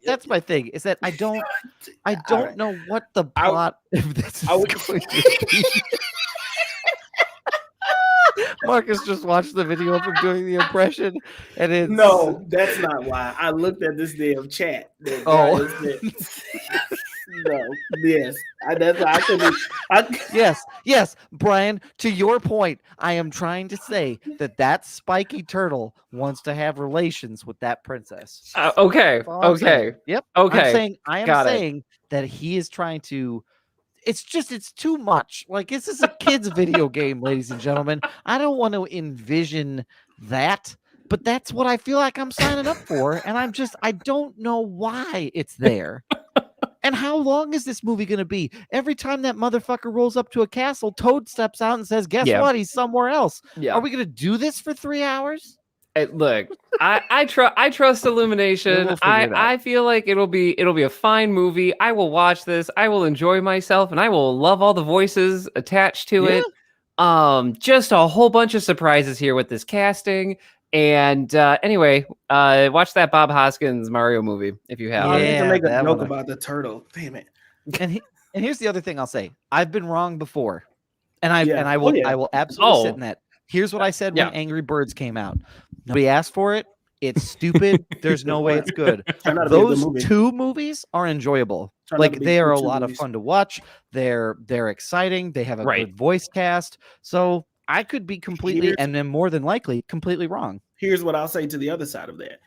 That's my thing. Is that I don't know what the plot of this is going to be. Marcus just watched the video of him doing the impression, and it's no, that's not why. I looked at this damn chat. No, yes, that's why I couldn't. Yes, Brian. To your point, I am trying to say that spiky turtle wants to have relations with that princess. Okay. Yep. Okay. I am saying that he is trying to. It's too much. Like, this is a kid's video game, ladies and gentlemen. I don't want to envision that, but that's what I feel like I'm signing up for. And I don't know why it's there. And how long is this movie going to be? Every time that motherfucker rolls up to a castle, Toad steps out and says, guess what? He's somewhere else. Yeah. Are we going to do this for 3 hours? Look, I trust Illumination. I feel like it'll be a fine movie. I will watch this. I will enjoy myself, and I will love all the voices attached to it. Just a whole bunch of surprises here with this casting. And anyway, watch that Bob Hoskins Mario movie if you have. I need to make a joke about the turtle. Damn it! And here's the other thing I'll say. I've been wrong before, and I will absolutely sit in that. Here's what I said when Angry Birds came out. Nobody asked for it. It's stupid. There's no way it's good. Those two movies are enjoyable. Like, they are a lot of fun to watch. They're exciting. They have a good voice cast. So I could be completely, and then more than likely, completely wrong. Here's what I'll say to the other side of that.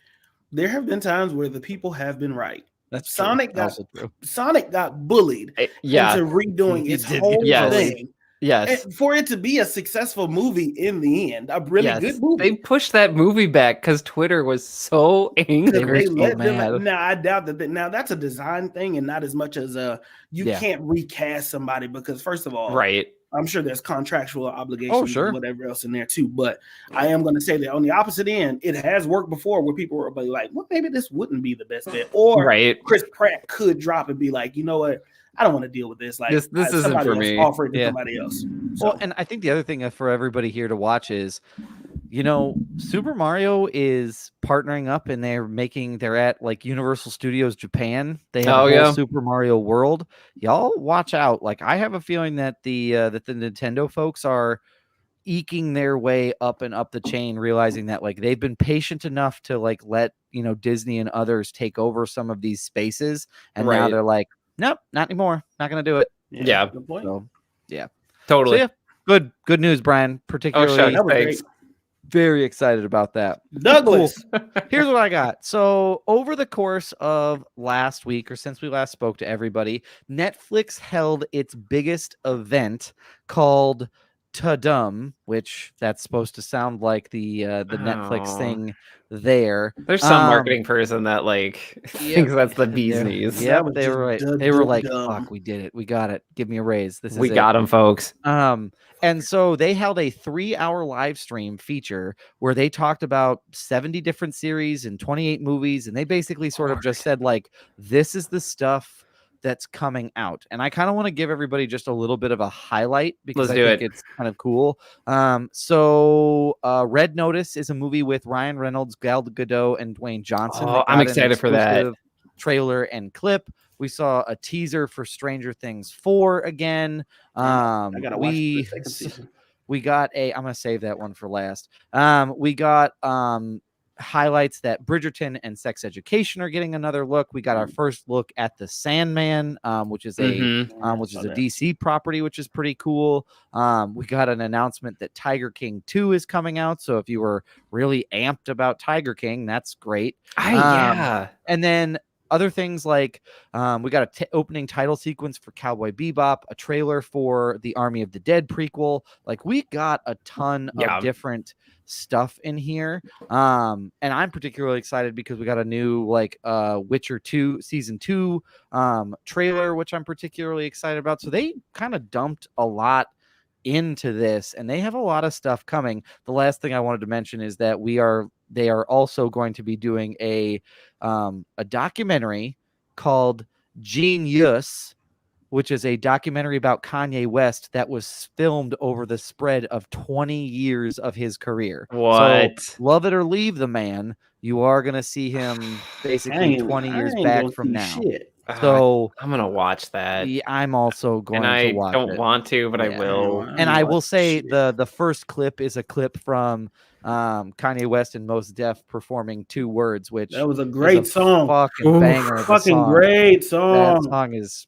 There have been times where the people have been right. That's Sonic got bullied into redoing its whole thing. Yes. And for it to be a successful movie in the end, a really good movie. They pushed that movie back because Twitter was so angry. Now, I doubt that. Now, that's a design thing and not as much as you can't recast somebody because, first of all, I'm sure there's contractual obligations and whatever else in there too. But I am going to say that on the opposite end, it has worked before where people were like, well, maybe this wouldn't be the best bet. Or Chris Pratt could drop and be like, you know what? I don't want to deal with this. Like, this isn't for me. Offer it to somebody else. So. Well, and I think the other thing for everybody here to watch is, Super Mario is partnering up, and they're at like Universal Studios Japan. They have a whole Super Mario World. Y'all watch out. Like, I have a feeling that the Nintendo folks are eking their way up and up the chain, realizing that like they've been patient enough to like let Disney and others take over some of these spaces, and now they're like, nope, not anymore. Not going to do it. Yeah. Good point. So, yeah. Totally. So, good news, Brian. Particularly, thanks. Very excited about that. Douglas. Cool. Here's what I got. So, over the course of last week, or since we last spoke to everybody, Netflix held its biggest event called Tudum, which that's supposed to sound like the Netflix thing there. There's some marketing person that thinks that's the bee's knees. Yep, they were right. They were like, "Fuck, we did it. We got it. Give me a raise. This is we got them, folks." And so they held a 3-hour live stream feature where they talked about 70 different series and 28 movies, and they basically sort of just said like, "This is the stuff that's coming out." And I kind of want to give everybody just a little bit of a highlight because I think it's kind of cool. So Red Notice is a movie with Ryan Reynolds, Gal Gadot, and Dwayne Johnson. Oh, I'm excited for that trailer and clip. We saw a teaser for Stranger Things 4 again. I gotta watch the second season. We got I'm gonna save that one for last. We got highlights that Bridgerton and Sex Education are getting another look. We got our first look at The Sandman, which is a DC property, which is pretty cool. We got an announcement that Tiger King 2 is coming out. So if you were really amped about Tiger King, that's great. And then other things like we got a opening title sequence for Cowboy Bebop, a trailer for the Army of the Dead prequel. Like we got a ton of different stuff in here. And I'm particularly excited because we got a new Witcher 2 season 2 trailer, which I'm particularly excited about. So they kind of dumped a lot into this and they have a lot of stuff coming. The last thing I wanted to mention is that they are also going to be doing a documentary called Genius, which is a documentary about Kanye West that was filmed over the spread of 20 years of his career. What? So, love it or leave the man, you are going to see him basically 20 years back from now. Shit. So I'm gonna watch that. Yeah, I'm also going to watch it. I don't want to, but I will. And I will say the first clip is a clip from Kanye West and Mos Def performing Two Words, which that was a great song. Fucking banger. Fucking great song. That song is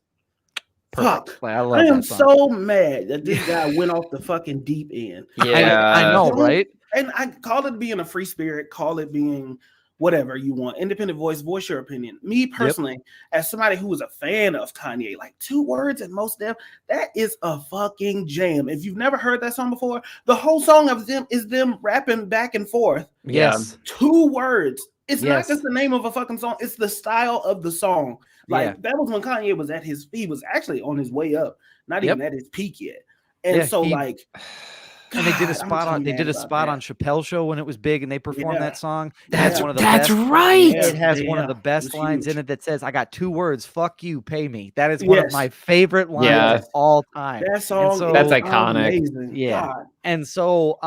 perfect. Fuck. I love I am that song. so mad that this guy went off the fucking deep end. Yeah. I know, right? And I call it being a free spirit, call it being whatever you want. Independent voice your opinion. Me personally, as somebody who is a fan of Kanye, like Two Words and Mos Def, that is a fucking jam. If you've never heard that song before, the whole song of them is them rapping back and forth. Yes. 2 words. It's not just the name of a fucking song, it's the style of the song. Like that was when Kanye was he was actually on his way up, not even at his peak yet. And and they did a spot on Chappelle's show when it was big, and they performed that song. That's one of the best. Right. It has one of the best lines in it that says, "I got 2 words, fuck you, pay me." That is one of my favorite lines of all time. That song, that's iconic. Amazing. Yeah. God. And so,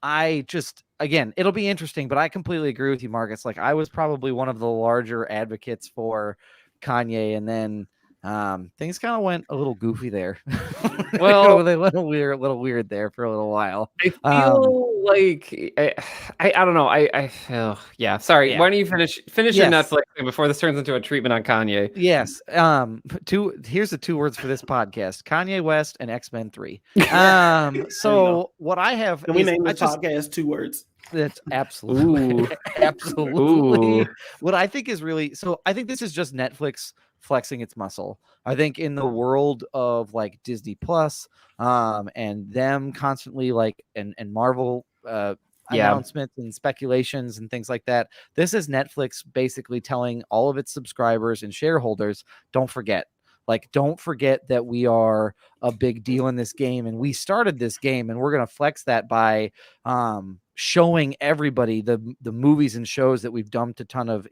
I just again, it'll be interesting, but I completely agree with you, Marcus. Like I was probably one of the larger advocates for Kanye, and then things kind of went a little goofy there. Well, they went a little weird there for a little while. I feel like I don't know. I feel Sorry. Yeah. Why don't you finish your Netflix thing before this turns into a treatment on Kanye? Yes. Here's the 2 words for this podcast: Kanye West and X-Men 3. So what I have can we name this podcast 2 words? That's absolutely absolutely. Ooh. What I think is really I think this is just Netflix flexing its muscle. I think in the world of like Disney Plus and them constantly and Marvel announcements and speculations and things like that, this is Netflix basically telling all of its subscribers and shareholders, don't forget that we are a big deal in this game, and we started this game, and we're going to flex that by showing everybody the movies and shows that we've dumped a ton of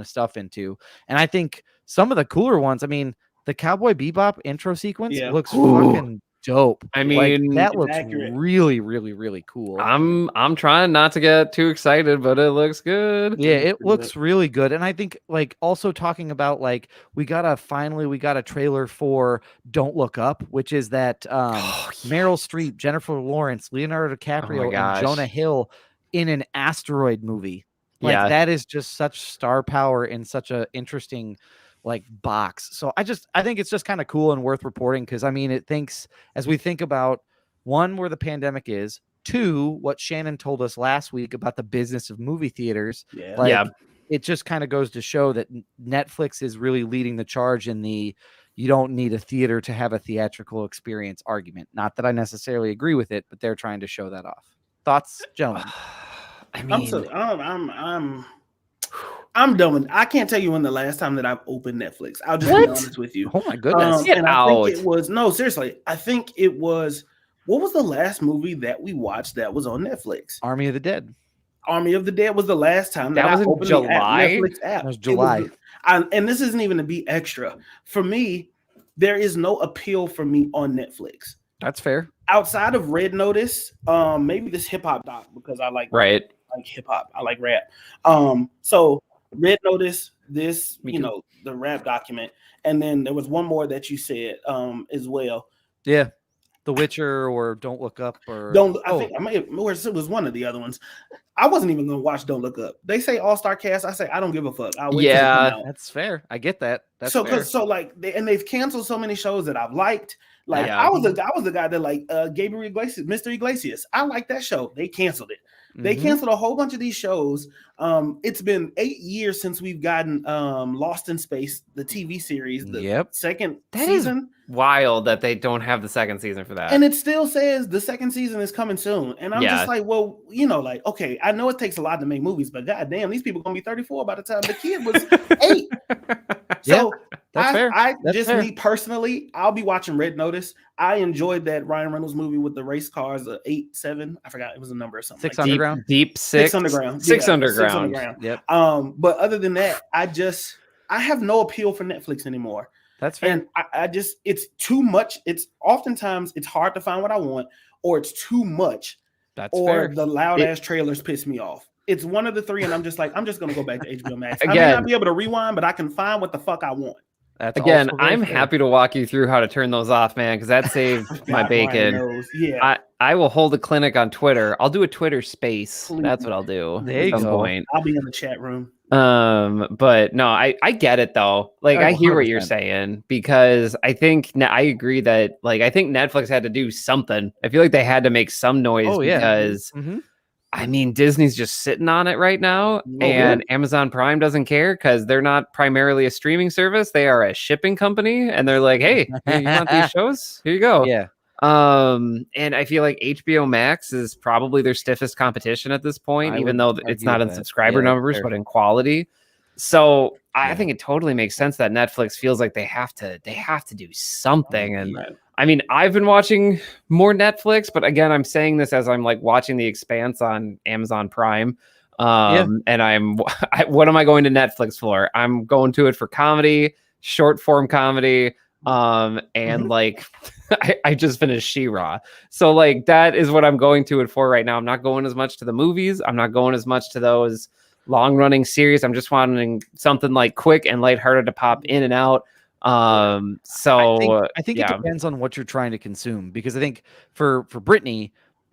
stuff into. And I think some of the cooler ones, I mean, the Cowboy Bebop intro sequence looks fucking dope. I mean, that looks really, really, really cool. I'm trying not to get too excited, but it looks good. Yeah, it looks really good. And I think also talking about we got a trailer for Don't Look Up, which is that Meryl Streep, Jennifer Lawrence, Leonardo DiCaprio, and Jonah Hill in an asteroid movie. That is just such star power in such a interesting box. So I think it's just kind of cool and worth reporting, because I mean, as we think about 1, where the pandemic is, 2, what Shannon told us last week about the business of movie theaters. It just kind of goes to show that Netflix is really leading the charge in the you don't need a theater to have a theatrical experience argument. Not that I necessarily agree with it, but they're trying to show that off. Thoughts, gentlemen? I mean, I'm done. I can't tell you when the last time that I've opened Netflix. I'll just be honest with you. Oh my goodness! Get and out. I think it was seriously. I think it was. What was the last movie that we watched that was on Netflix? Army of the Dead. Army of the Dead was the last time that was I in opened July? the Netflix app. That was July. And this isn't even to be extra. For me, there is no appeal for me on Netflix. That's fair. Outside of Red Notice, maybe this hip hop doc because I like hip hop. I like rap. So Red Notice, this the rap document, and then there was one more that you said as well. Yeah. The Witcher or Don't Look Up or I think it was one of the other ones. I wasn't even gonna watch Don't Look Up. They say All-Star Cast. I say I don't give a fuck. I'll wait till it come out. That's fair. I get that. That's fair. fair. They've canceled so many shows that I've liked. I was the guy that like Gabriel Iglesias, Mr. Iglesias. I like that show. They canceled it. They canceled a whole bunch of these shows. It's been 8 years since we've gotten Lost in Space, the TV series, the second season. Wild that they don't have the second season for that. And it still says the second season is coming soon. And I'm just like, well, okay, I know it takes a lot to make movies, but goddamn, these people are gonna be 34 by the time the kid was 8. So that's fair. Me personally, I'll be watching Red Notice. I enjoyed that Ryan Reynolds movie with the race cars, 8, 7. I forgot it was a number or something. 6 Underground. Deep 6 Underground. 6 Underground. 6 Underground. Yep. But other than that, I have no appeal for Netflix anymore. That's fair. And it's too much. Oftentimes it's hard to find what I want, or it's too much. That's fair. The loud ass trailers piss me off. It's one of the three, and I'm just going to go back to HBO Max. Again, I may not be able to rewind, but I can find what the fuck I want. Again, I'm happy to walk you through how to turn those off, man, because that saved my bacon. Yeah. I will hold a clinic on Twitter. I'll do a Twitter space. Please. That's what I'll do. There you go. I'll be in the chat room. But no, I get it though. Like, I hear 100%. What you're saying, because I think I agree that, like, I think Netflix had to do something. I feel like they had to make some noise because I mean, Disney's just sitting on it right now, and Amazon Prime doesn't care because they're not primarily a streaming service. They are a shipping company, and they're like, hey, you want these shows? Here you go. Yeah. And I feel like HBO Max is probably their stiffest competition at this point, even though it's not in subscriber numbers, but in quality. So I think it totally makes sense that Netflix feels like they have to do something. And I mean, I've been watching more Netflix, but again, I'm saying this as I'm like watching The Expanse on Amazon Prime. And what am I going to Netflix for? I'm going to it for comedy, short form comedy. And like, I just finished She-Ra. So like, that is what I'm going to it for right now. I'm not going as much to the movies. I'm not going as much to those long running series. I'm just wanting something like quick and lighthearted to pop in and out. So I think it depends on what you're trying to consume, because I think for Brittany,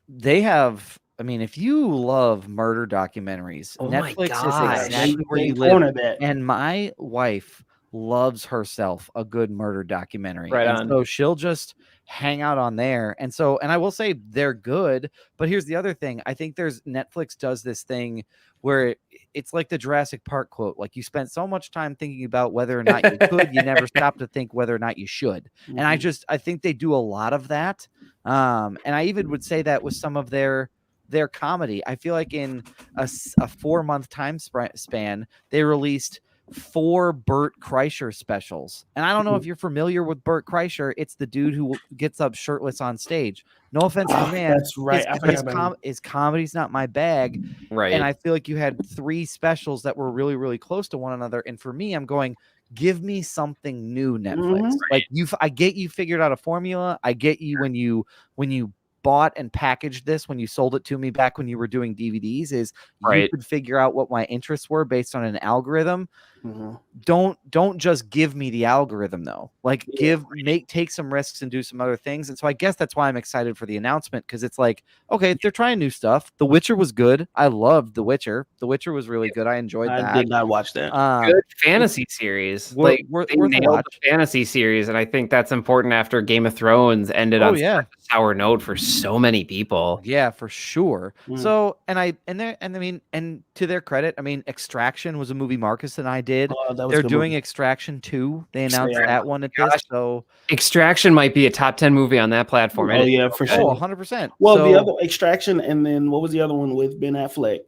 they have, I mean, if you love murder documentaries, Netflix is exactly where you live. And my wife loves herself a good murder documentary. So she'll just hang out on there. And I will say they're good, but here's the other thing. I think Netflix does this thing where it's like the Jurassic Park quote, like, you spent so much time thinking about whether or not you could, you never stop to think whether or not you should. And I think they do a lot of that. And I even would say that with some of their comedy. I feel like in a 4-month time span, they released 4 Bert Kreischer specials. And I don't know if you're familiar with Bert Kreischer. It's the dude who gets up shirtless on stage. No offense to the man. That's right. His comedy's not my bag. Right. And I feel like you had 3 specials that were really, really close to one another. And for me, I'm going, give me something new, Netflix. Like, I get you figured out a formula. I get you when you bought and packaged this, when you sold it to me back when you were doing DVDs, is you could figure out what my interests were based on an algorithm. Don't just give me the algorithm though. Like, take some risks and do some other things. And so I guess that's why I'm excited for the announcement, because it's like, okay, they're trying new stuff. The Witcher was good. I loved The Witcher. The Witcher was really good. I enjoyed that. I did not watch that. Good fantasy series. They nailed the fantasy series, and I think that's important after Game of Thrones ended on a sour note for so many people. Yeah, for sure. So, and to their credit, I mean, Extraction was a movie Marcus and I did. did. They're doing Extraction 2. They announced that one at this. So Extraction might be a top 10 movie on that platform. Oh yeah, for sure. 100%. Well, the other Extraction, and then what was the other one with Ben Affleck?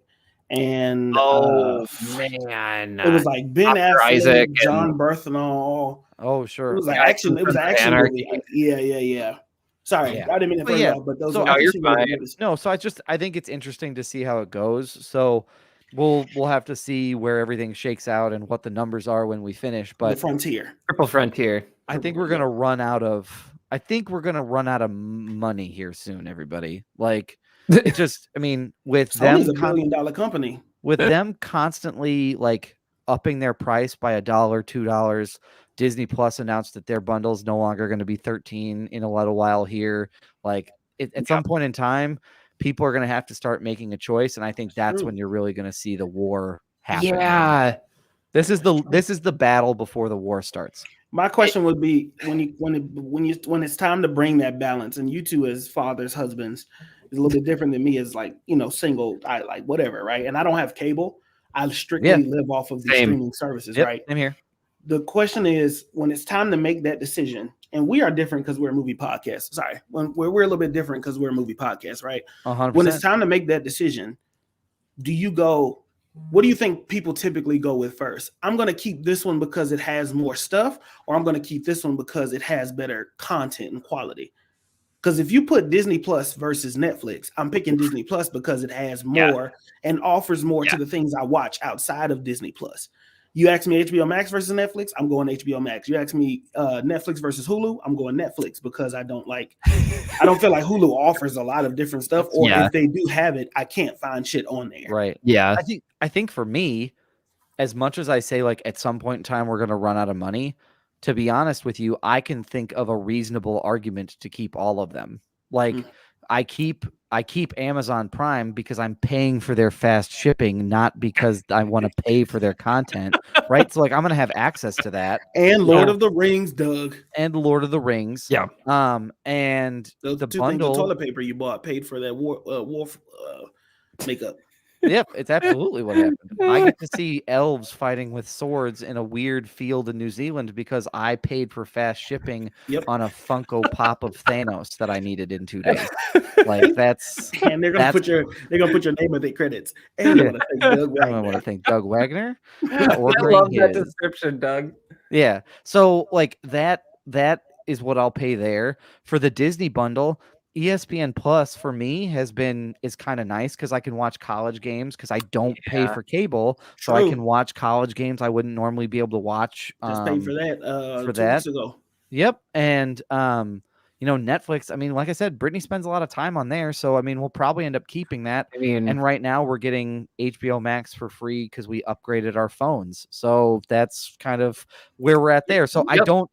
And man, it was like Ben Affleck, Isaac, John Bernthal. Oh sure, it was an action. It was an action movie. Yeah. Sorry, I didn't mean to throw you off, but those are you're fine. No, so I think it's interesting to see how it goes. So we'll have to see where everything shakes out and what the numbers are when we finish. But the Frontier, Triple Frontier. I think we're gonna run out of. I think we're gonna run out of money here soon. Everybody, like, it just. I mean, with Sony's them, $1 billion company. With them constantly like upping their price by $1, $2. Disney Plus announced that their bundle is no longer going to be $13 in a little while here. Like at some point in time, people are going to have to start making a choice, and I think that's when you're really going to see the war happen. Yeah, this is the battle before the war starts. My question would be when it's time to bring that balance, and you two as fathers, husbands, is a little bit different than me as like single. I like whatever, right? And I don't have cable. I strictly live off of the streaming services, right? I'm here. The question is, when it's time to make that decision, and we are different because we're a movie podcast. Sorry, when we're a little bit different because we're a movie podcast, right? 100%. When it's time to make that decision, do you go? What do you think people typically go with first? I'm going to keep this one because it has more stuff, or I'm going to keep this one because it has better content and quality. Because if you put Disney Plus versus Netflix, I'm picking Disney Plus because it has more and offers more to the things I watch outside of Disney Plus. You ask me HBO Max versus Netflix, I'm going HBO Max. You ask me Netflix versus Hulu, I'm going Netflix because I don't feel like Hulu offers a lot of different stuff, or if they do have it, I can't find shit on there. Right. Yeah. I think for me, as much as I say like at some point in time we're going to run out of money, to be honest with you, I can think of a reasonable argument to keep all of them. Like I keep Amazon Prime because I'm paying for their fast shipping, not because I want to pay for their content, right? So like I'm going to have access to that. And Lord of the Rings, Doug. And Lord of the Rings. Yeah. And those the two bundle things of toilet paper you bought paid for that wolf makeup. Yep, it's absolutely what happened. I get to see elves fighting with swords in a weird field in New Zealand because I paid for fast shipping on a Funko Pop of Thanos that I needed in 2 days. Like that's and they're gonna put your name in their credits. And I want to thank Doug Wagner. I love that description, Doug. Yeah. So like that is what I'll pay there. For the Disney bundle, ESPN Plus for me is kind of nice because I can watch college games because I don't pay for cable, so I can watch college games I wouldn't normally be able to watch. Just paid for that 2 weeks ago. Yep, and Netflix. I mean, like I said, Brittany spends a lot of time on there, so I mean, we'll probably end up keeping that. And right now we're getting HBO Max for free because we upgraded our phones, so that's kind of where we're at there. So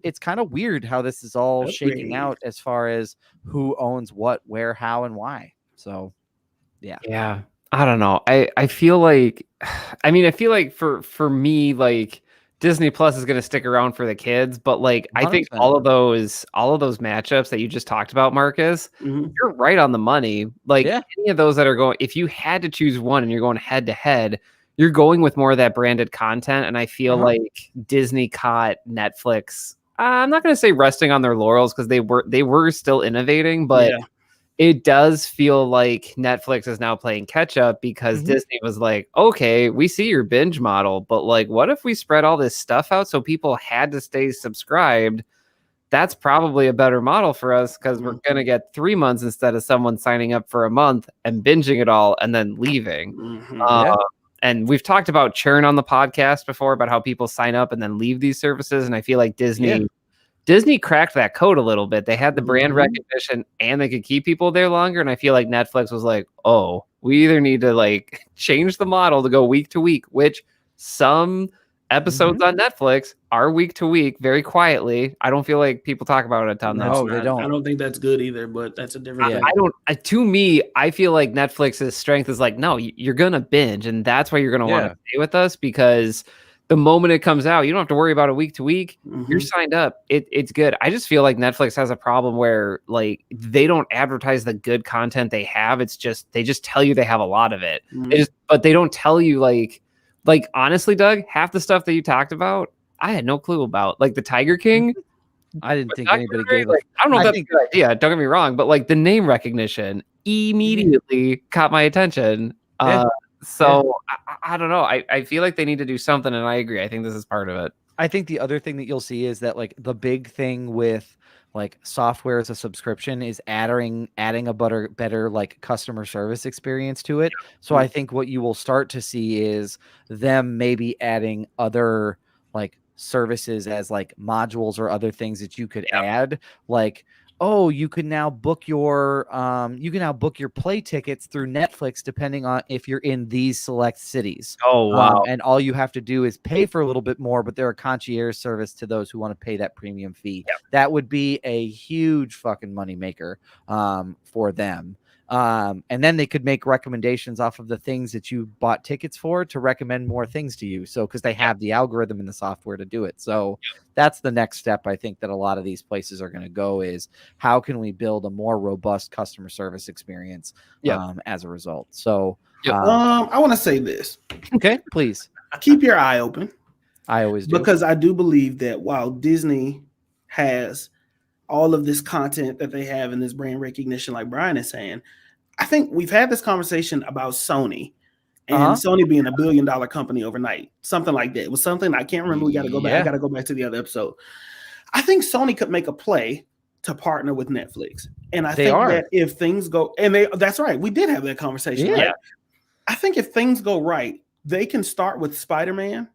it's kind of weird how this is all shaking out as far as who owns what, where, how, and why. So, yeah, I don't know. I feel like, for me, like, Disney Plus is going to stick around for the kids, but like 100%. I think all of those matchups that you just talked about, Marcus, you're right on the money. Like any of those that are going, if you had to choose one and you're going head to head, you're going with more of that branded content. And I feel like Disney caught Netflix. I'm not going to say resting on their laurels because they were still innovating, but it does feel like Netflix is now playing catch up because Disney was like, okay, we see your binge model, but like, what if we spread all this stuff out so people had to stay subscribed? That's probably a better model for us because we're going to get 3 months instead of someone signing up for a month and binging it all and then leaving. And we've talked about churn on the podcast before about how people sign up and then leave these services. And I feel like Disney cracked that code a little bit. They had the brand recognition and they could keep people there longer. And I feel like Netflix was like, oh, we either need to like change the model to go week to week, which some episodes on Netflix are week to week, very quietly. I don't feel like people talk about it a ton. No, they don't. I don't think that's good either, but that's a different thing. To me, I feel like Netflix's strength is like, no, you're going to binge. And that's why you're going to want to stay with us because the moment it comes out, you don't have to worry about it week to week. You're signed up. It's good. I just feel like Netflix has a problem where like they don't advertise the good content they have. It's just they just tell you they have a lot of it. But they don't tell you like like honestly, Doug, half the stuff that you talked about, I had no clue about. Like the Tiger King. I didn't think anybody gave a. Like, I don't know if I that's think- a good idea. Don't get me wrong, but like the name recognition immediately caught my attention. Yeah. So I don't know. I feel like they need to do something, and I agree. I think this is part of it. I think the other thing that you'll see is that like the big thing with like software as a subscription is adding a better like customer service experience to it. So I think what you will start to see is them maybe adding other like services as like modules or other things that you could add, like, oh, you can now book your play tickets through Netflix depending on if you're in these select cities. Oh wow. And all you have to do is pay for a little bit more, but they're a concierge service to those who want to pay that premium fee. That would be a huge fucking moneymaker for them. And then they could make recommendations off of the things that you bought tickets for to recommend more things to you. So, because they have the algorithm in the software to do it. So that's the next step I think that a lot of these places are going to go is how can we build a more robust customer service experience as a result. So I want to say this. Okay, please. Keep your eye open. I always do. Because I do believe that while Disney has all of this content that they have in this brand recognition, like Brian is saying, I think we've had this conversation about Sony and Sony being $1 billion company overnight, something like that. It was something I can't remember. We got to go back. I got to go back to the other episode. I think Sony could make a play to partner with Netflix, and I think that if things go, and that's right, we did have that conversation. Yeah, right? I think if things go right, they can start with Spider-Man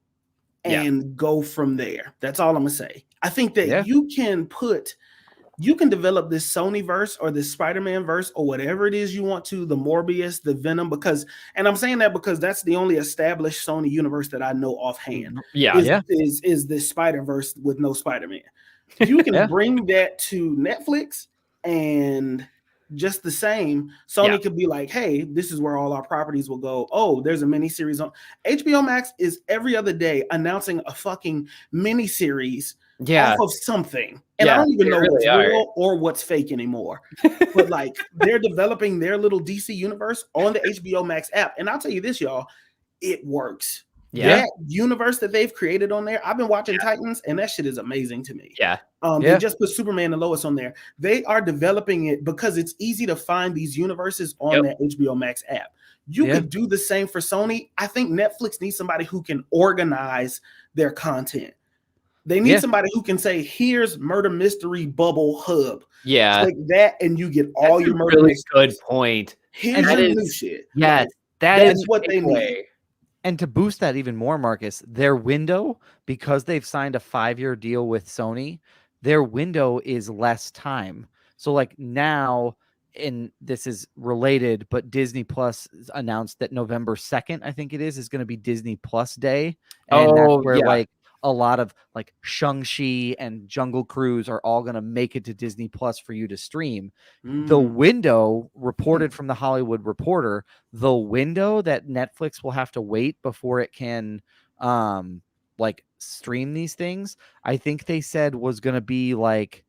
and go from there. That's all I'm gonna say. I think that you can develop this Sony verse or this Spider-Man verse or whatever it is you want to, the Morbius, the Venom, and I'm saying that because that's the only established Sony universe that I know offhand. Is this Spider-Verse with no Spider-Man. You can bring that to Netflix and just the same, Sony could be like, hey, this is where all our properties will go. Oh, there's a miniseries on HBO Max is every other day announcing a fucking miniseries off of something. And I don't even know what's real or what's fake anymore. But like they're developing their little DC universe on the HBO Max app. And I'll tell you this, y'all, it works. That universe that they've created on there, I've been watching Titans, and that shit is amazing to me. They just put Superman and Lois on there. They are developing it because it's easy to find these universes on that HBO Max app. You could do the same for Sony. I think Netflix needs somebody who can organize their content. They need somebody who can say, here's Murder Mystery Bubble Hub. Click that, and you get all your murder really mysteries. Good point. Here's your new shit. Yes, that's what they need. And to boost that even more, Marcus, their window, because they've signed a 5-year deal with Sony, their window is less time. So like now, and this is related, but Disney Plus announced that November 2nd, I think it is going to be Disney Plus Day. And that's where like a lot of like Shang-Chi and Jungle Cruise are all going to make it to Disney Plus for you to stream. The window reported from the Hollywood Reporter, the window that Netflix will have to wait before it can like stream these things, I think they said was going to be like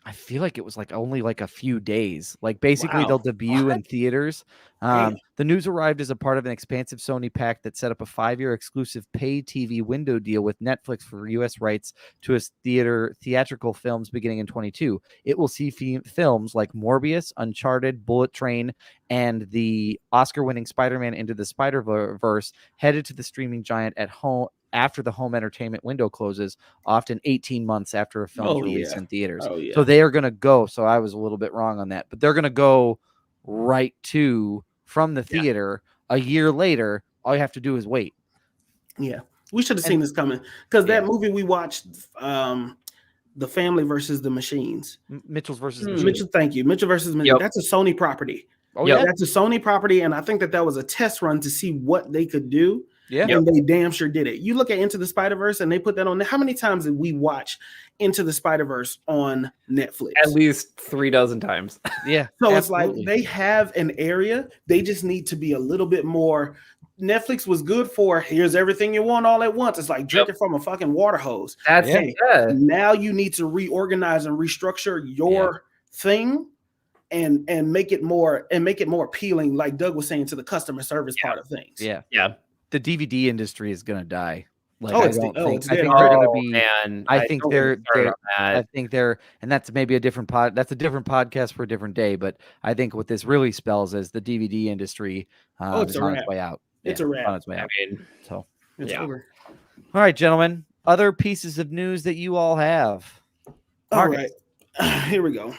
I feel like it was like only like a few days. Like basically they'll debut in theaters. The news arrived as a part of an expansive Sony pact that set up a 5-year exclusive pay TV window deal with Netflix for U.S. rights to its theatrical films beginning in 2022. It will see films like Morbius, Uncharted, Bullet Train, and the Oscar-winning Spider-Man Into the Spider-Verse headed to the streaming giant at home after the home entertainment window closes, often 18 months after a film's release in theaters. So they are going to go. So I was a little bit wrong on that, but they're going to go right to from the theater a year later. All you have to do is wait. Yeah. We should have seen this coming because that movie we watched, The Family versus the Machines. Mitchell's versus Machines. Mitchell, thank you. Mitchell versus Machines. That's a Sony property. That's a Sony property. And I think that was a test run to see what they could do. And they damn sure did it. You look at Into the Spider-Verse and they put that on there. How many times did we watch Into the Spider-Verse on Netflix? At least 3 dozen times. So it's like they have an area. They just need to be a little bit more. Netflix was good for here's everything you want all at once. It's like drinking from a fucking water hose. That's it. Now you need to reorganize and restructure your thing and make it more appealing, like Doug was saying, to the customer service part of things. Yeah. The DVD industry is gonna die. Like I think they're gonna be. Man, I think they're, and that's maybe a different podcast for a different day. But I think what this really spells is the DVD industry is on its way out. It's a wrap. On its way out. I mean, so it's over. All right, gentlemen. Other pieces of news that you all have. All right, here we go.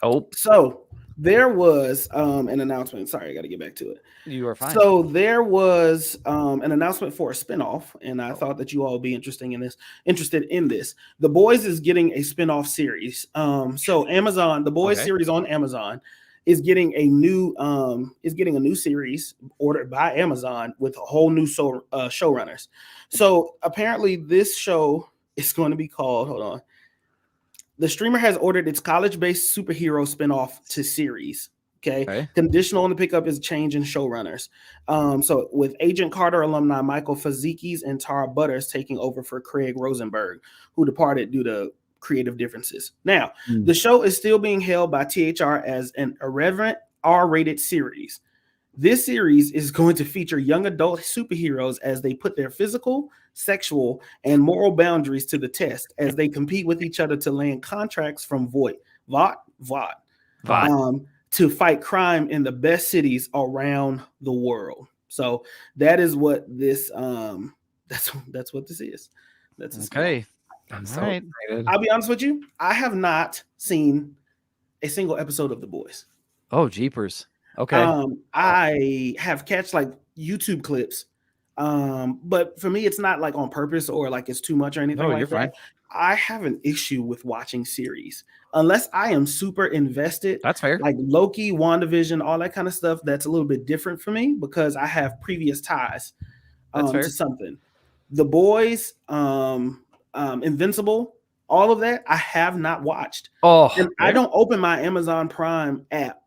Oh, so there was an announcement. Sorry, I got to get back to it. You are fine. So there was an announcement for a spinoff, and I thought that you all would be interested in this. The Boys is getting a spinoff series. So Amazon, the Boys series on Amazon, is getting a new series ordered by Amazon with a whole new showrunners. So apparently, this show is going to be called. Hold on. The streamer has ordered its college-based superhero spinoff to series. Okay. Conditional on the pickup is change in showrunners. So with Agent Carter alumni Michael Fazikis and Tara Butters taking over for Craig Rosenberg, who departed due to creative differences. Now, the show is still being held by THR as an irreverent R-rated series. This series is going to feature young adult superheroes as they put their physical, sexual, and moral boundaries to the test as they compete with each other to land contracts from Vought to fight crime in the best cities around the world. So that is what this that's what this is. That's okay. I'm so excited. I'll be honest with you. I have not seen a single episode of The Boys. Oh, jeepers. Okay. I have catch like YouTube clips. But for me, it's not like on purpose or like it's too much or anything like that. Fine. I have an issue with watching series unless I am super invested. That's fair. Like Loki, WandaVision, all that kind of stuff. That's a little bit different for me because I have previous ties to something. The Boys, Invincible, all of that I have not watched. And I don't open my Amazon Prime app.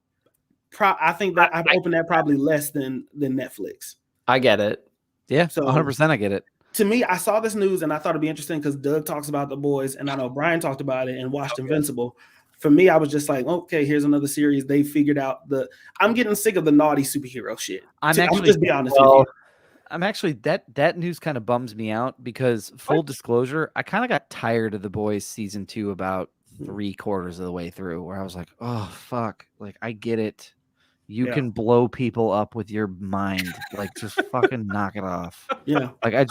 I think that I've opened that probably less than Netflix. I get it. Yeah, so 100% I get it. To me, I saw this news and I thought it'd be interesting because Doug talks about The Boys and I know Brian talked about it and watched Invincible. For me, I was just like, okay, here's another series. They figured out I'm getting sick of the naughty superhero shit. I'll just be honest with you. I'm actually that news kind of bums me out because full disclosure, I kind of got tired of The Boys season 2 about 3/4 of the way through where I was like, oh fuck, like I get it. You can blow people up with your mind. Like, just fucking knock it off. Yeah. Like, I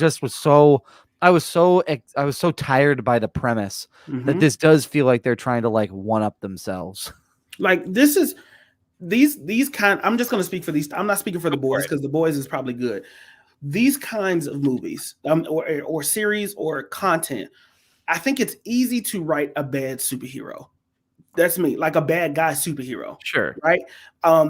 was so tired by the premise that this does feel like they're trying to like one up themselves. Like, this is these kind. I'm just gonna speak for these. I'm not speaking for The Boys because The Boys is probably good. These kinds of movies, or series or content, I think it's easy to write a bad superhero. That's me, like a bad guy superhero. Sure. Right.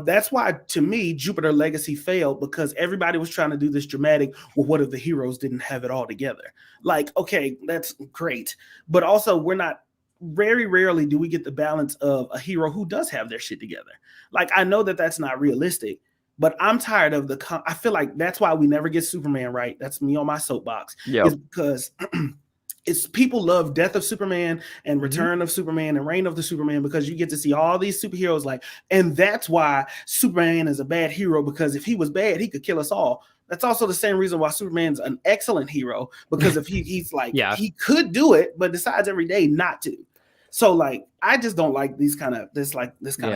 That's why, to me, Jupiter Legacy failed because everybody was trying to do this dramatic. Well, what if the heroes didn't have it all together? Like, okay, that's great. But also, very rarely do we get the balance of a hero who does have their shit together. Like, I know that that's not realistic, but I'm tired of I feel like that's why we never get Superman right. That's me on my soapbox. Yeah. Is because it's people love Death of Superman and Return of Superman and Reign of the Superman because you get to see all these superheroes and that's why Superman is a bad hero because if he was bad, he could kill us all. That's also the same reason why Superman's an excellent hero because if he's like, he could do it, but decides every day not to. So like, I just don't like this kind of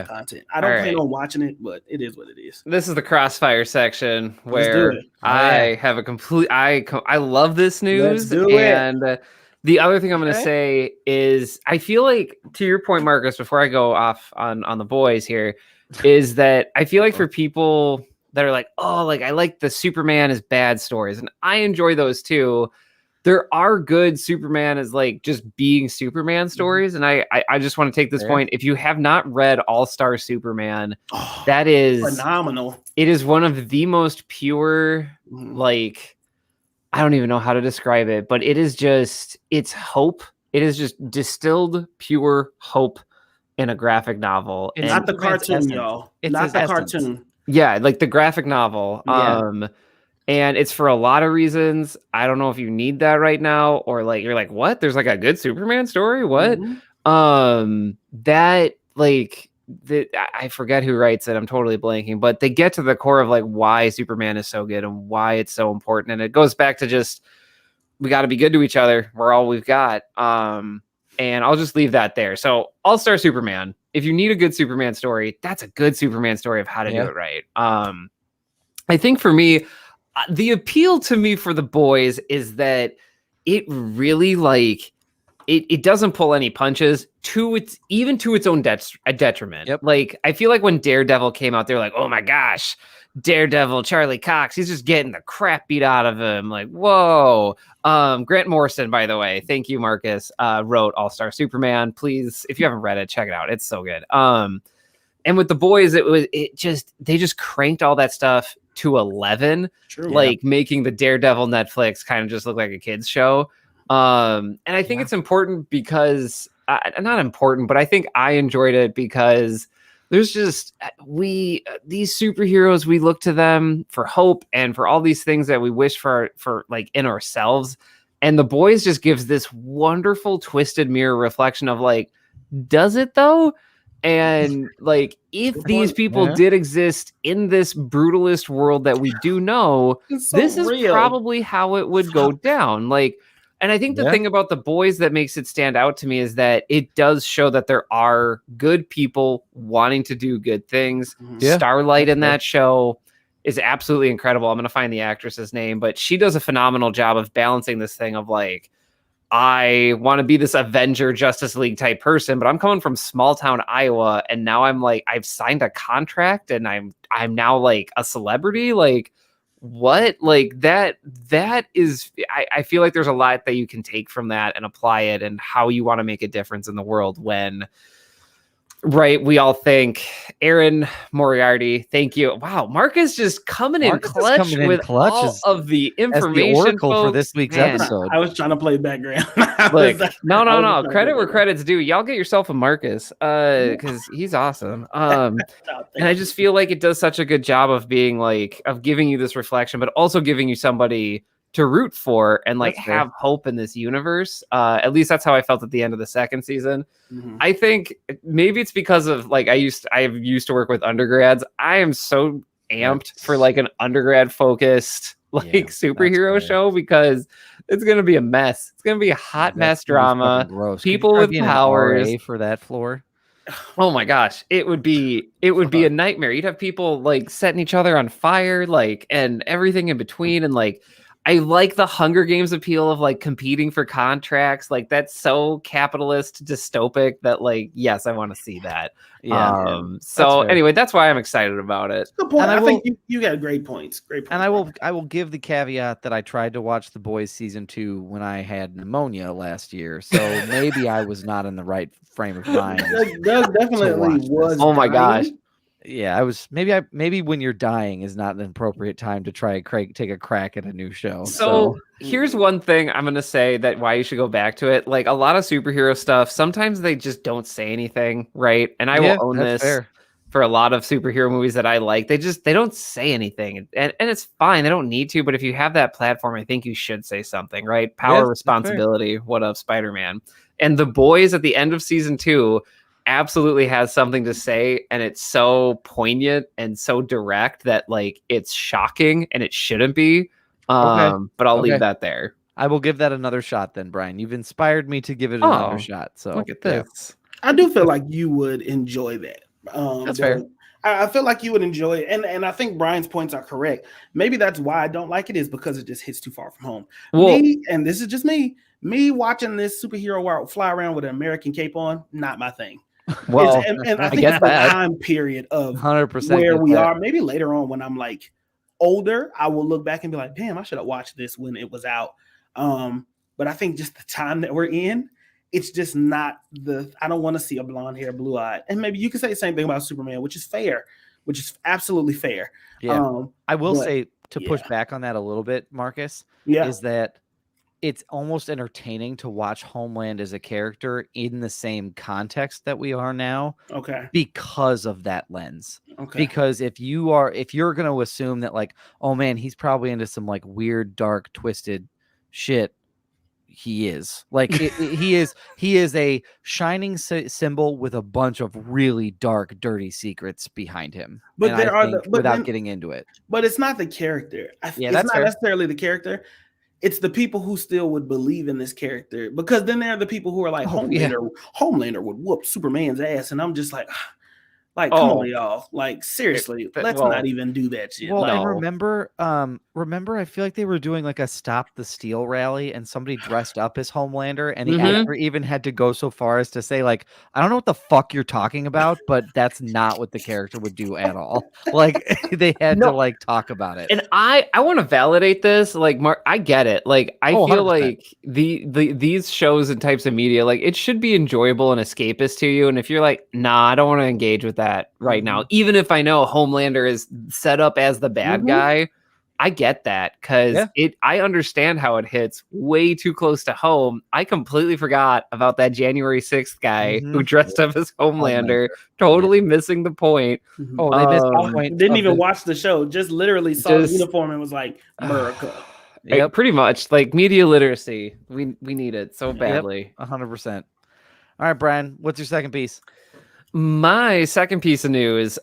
content. I don't plan on watching it, but it is what it is. This is the crossfire section where I have I love this news. And the other thing I'm going to say is I feel like, to your point, Marcus, before I go off on The Boys here, is that I feel like for people that are like, oh, like I like the Superman is bad stories, and I enjoy those too. There are good Superman as like just being Superman stories. And I just want to take this point. If you have not read All-Star Superman, that is phenomenal. It is one of the most pure, like, I don't even know how to describe it, but it is just, it's hope. It is just distilled pure hope in a graphic novel. It's not the cartoon, y'all. It's not the cartoon. Yeah, like the graphic novel. Yeah. And it's for a lot of reasons. I don't know if you need that right now, or like you're like, what? There's like a good Superman story? What? That like I forget who writes it. I'm totally blanking, but they get to the core of like why Superman is so good and why it's so important. And it goes back to just, we got to be good to each other. We're all we've got. And I'll just leave that there. So All-Star Superman, if you need a good Superman story, that's a good Superman story of how to do it right. I think for me, the appeal to me for The Boys is that it really like, it doesn't pull any punches to its own detriment. Yep. Like, I feel like when Daredevil came out, they're like, oh my gosh, Daredevil, Charlie Cox, he's just getting the crap beat out of him. Like, whoa. Grant Morrison, by the way, thank you, Marcus, wrote All-Star Superman. Please, if you haven't read it, check it out. It's so good. And with The Boys, they just cranked all that stuff to 11. True. Like making the Daredevil Netflix kind of just look like a kid's show. And I think it's important because not important, but I think I enjoyed it because there's just these superheroes, we look to them for hope and for all these things that we wish for like in ourselves. And The Boys just gives this wonderful twisted mirror reflection of like, does it though? And like, if these people did exist in this brutalist world that we do know, this is probably how it would go down. Like, and I think the thing about The Boys that makes it stand out to me is that it does show that there are good people wanting to do good things. Starlight in that show is absolutely incredible. I'm going to find the actress's name, but she does a phenomenal job of balancing this thing of like, I want to be this Avenger Justice League type person, but I'm coming from small town Iowa. And now I'm like, I've signed a contract and I'm now like a celebrity. Like, what? Like that is, I feel like there's a lot that you can take from that and apply it and how you want to make a difference in the world when, right, we all think Aaron Moriarty, thank you. Wow, Marcus just coming in clutch with all of the information. As the oracle for this week's episode. I was trying to play background. Look, no. Credit where credit's due. Y'all get yourself a Marcus, because he's awesome. And I just feel like it does such a good job of being like, of giving you this reflection, but also giving you somebody to root for and like have hope in this universe. At least that's how I felt at the end of the second season. I think maybe it's because of like, I used to work with undergrads. I am so amped for like an undergrad focused like superhero show because it's going to be a mess. It's going to be a hot mess drama. Gross. People with powers for that floor. Oh my gosh, it would be a nightmare. You'd have people like setting each other on fire, like, and everything in between. And like, I like the Hunger Games appeal of like competing for contracts. Like that's so capitalist dystopic that like, yes, I want to see that. So anyway, that's why I'm excited about it. Good point. I think you got great points. Great points. And I will give the caveat that I tried to watch The Boys season 2 when I had pneumonia last year. So maybe I was not in the right frame of mind. That definitely was. Oh my gosh. Yeah, I was maybe when you're dying is not an appropriate time to try take a crack at a new show. So here's one thing I'm gonna say that why you should go back to it. Like a lot of superhero stuff, sometimes they just don't say anything, right? And I will own this for a lot of superhero movies that I like. They don't say anything, and it's fine. They don't need to, but if you have that platform, I think you should say something, right? Power, responsibility. What up, Spider-Man? And The Boys at the end of season 2 absolutely has something to say, and it's so poignant and so direct that like it's shocking and it shouldn't be. But I'll leave that there. I will give that another shot then, Brian. You've inspired me to give it another shot. So look at this. I do feel like you would enjoy that. That's fair. I feel like you would enjoy it, and I think Brian's points are correct. Maybe that's why I don't like it, is because it just hits too far from home. And this is just me watching this superhero world fly around with an American cape on, not my thing. Well, and I think it's the time period of 100% where we are. Maybe later on when I'm like older, I will look back and be like, damn, I should have watched this when it was out. But I think just the time that we're in, it's just not I don't want to see a blonde hair, blue eyed. And maybe you can say the same thing about Superman, which is fair, which is absolutely fair. Yeah. I will say to push back on that a little bit, Marcus, is that it's almost entertaining to watch Homeland as a character in the same context that we are now. Okay. Because of that lens. Okay. Because if you're going to assume that like, oh man, he's probably into some like weird, dark, twisted shit, he is. Like he is a shining symbol with a bunch of really dark, dirty secrets behind him. But and there I are think without getting into it. But it's not the character. Yeah, it's that's not fair. necessarily the character. It's the people who still would believe in this character, because then there are the people who are like, Homelander would whoop Superman's ass, and I'm just like, come on, y'all, like seriously, let's not even do that shit. Well, and remember, I feel like they were doing like a Stop the Steal rally, and somebody dressed up as Homelander, and the actor even had to go so far as to say, like, I don't know what the fuck you're talking about, but that's not what the character would do at all. Like, they had to like talk about it. And I want to validate this. Like, Mark, I get it. Like, I feel 100%. Like these shows and types of media, like, it should be enjoyable and escapist to you. And if you're like, nah, I don't want to engage with that right now, even if I know Homelander is set up as the bad guy, I get that, because I understand how it hits way too close to home. I completely forgot about that January 6th guy who dressed up as Homelander, totally missing the point. Oh, they missed the point. Didn't even watch the show, just literally saw the uniform and was like, America. Yeah, pretty much. Like, media literacy. We need it so badly. 100%. All right, Brian, what's your second piece? My second piece of news,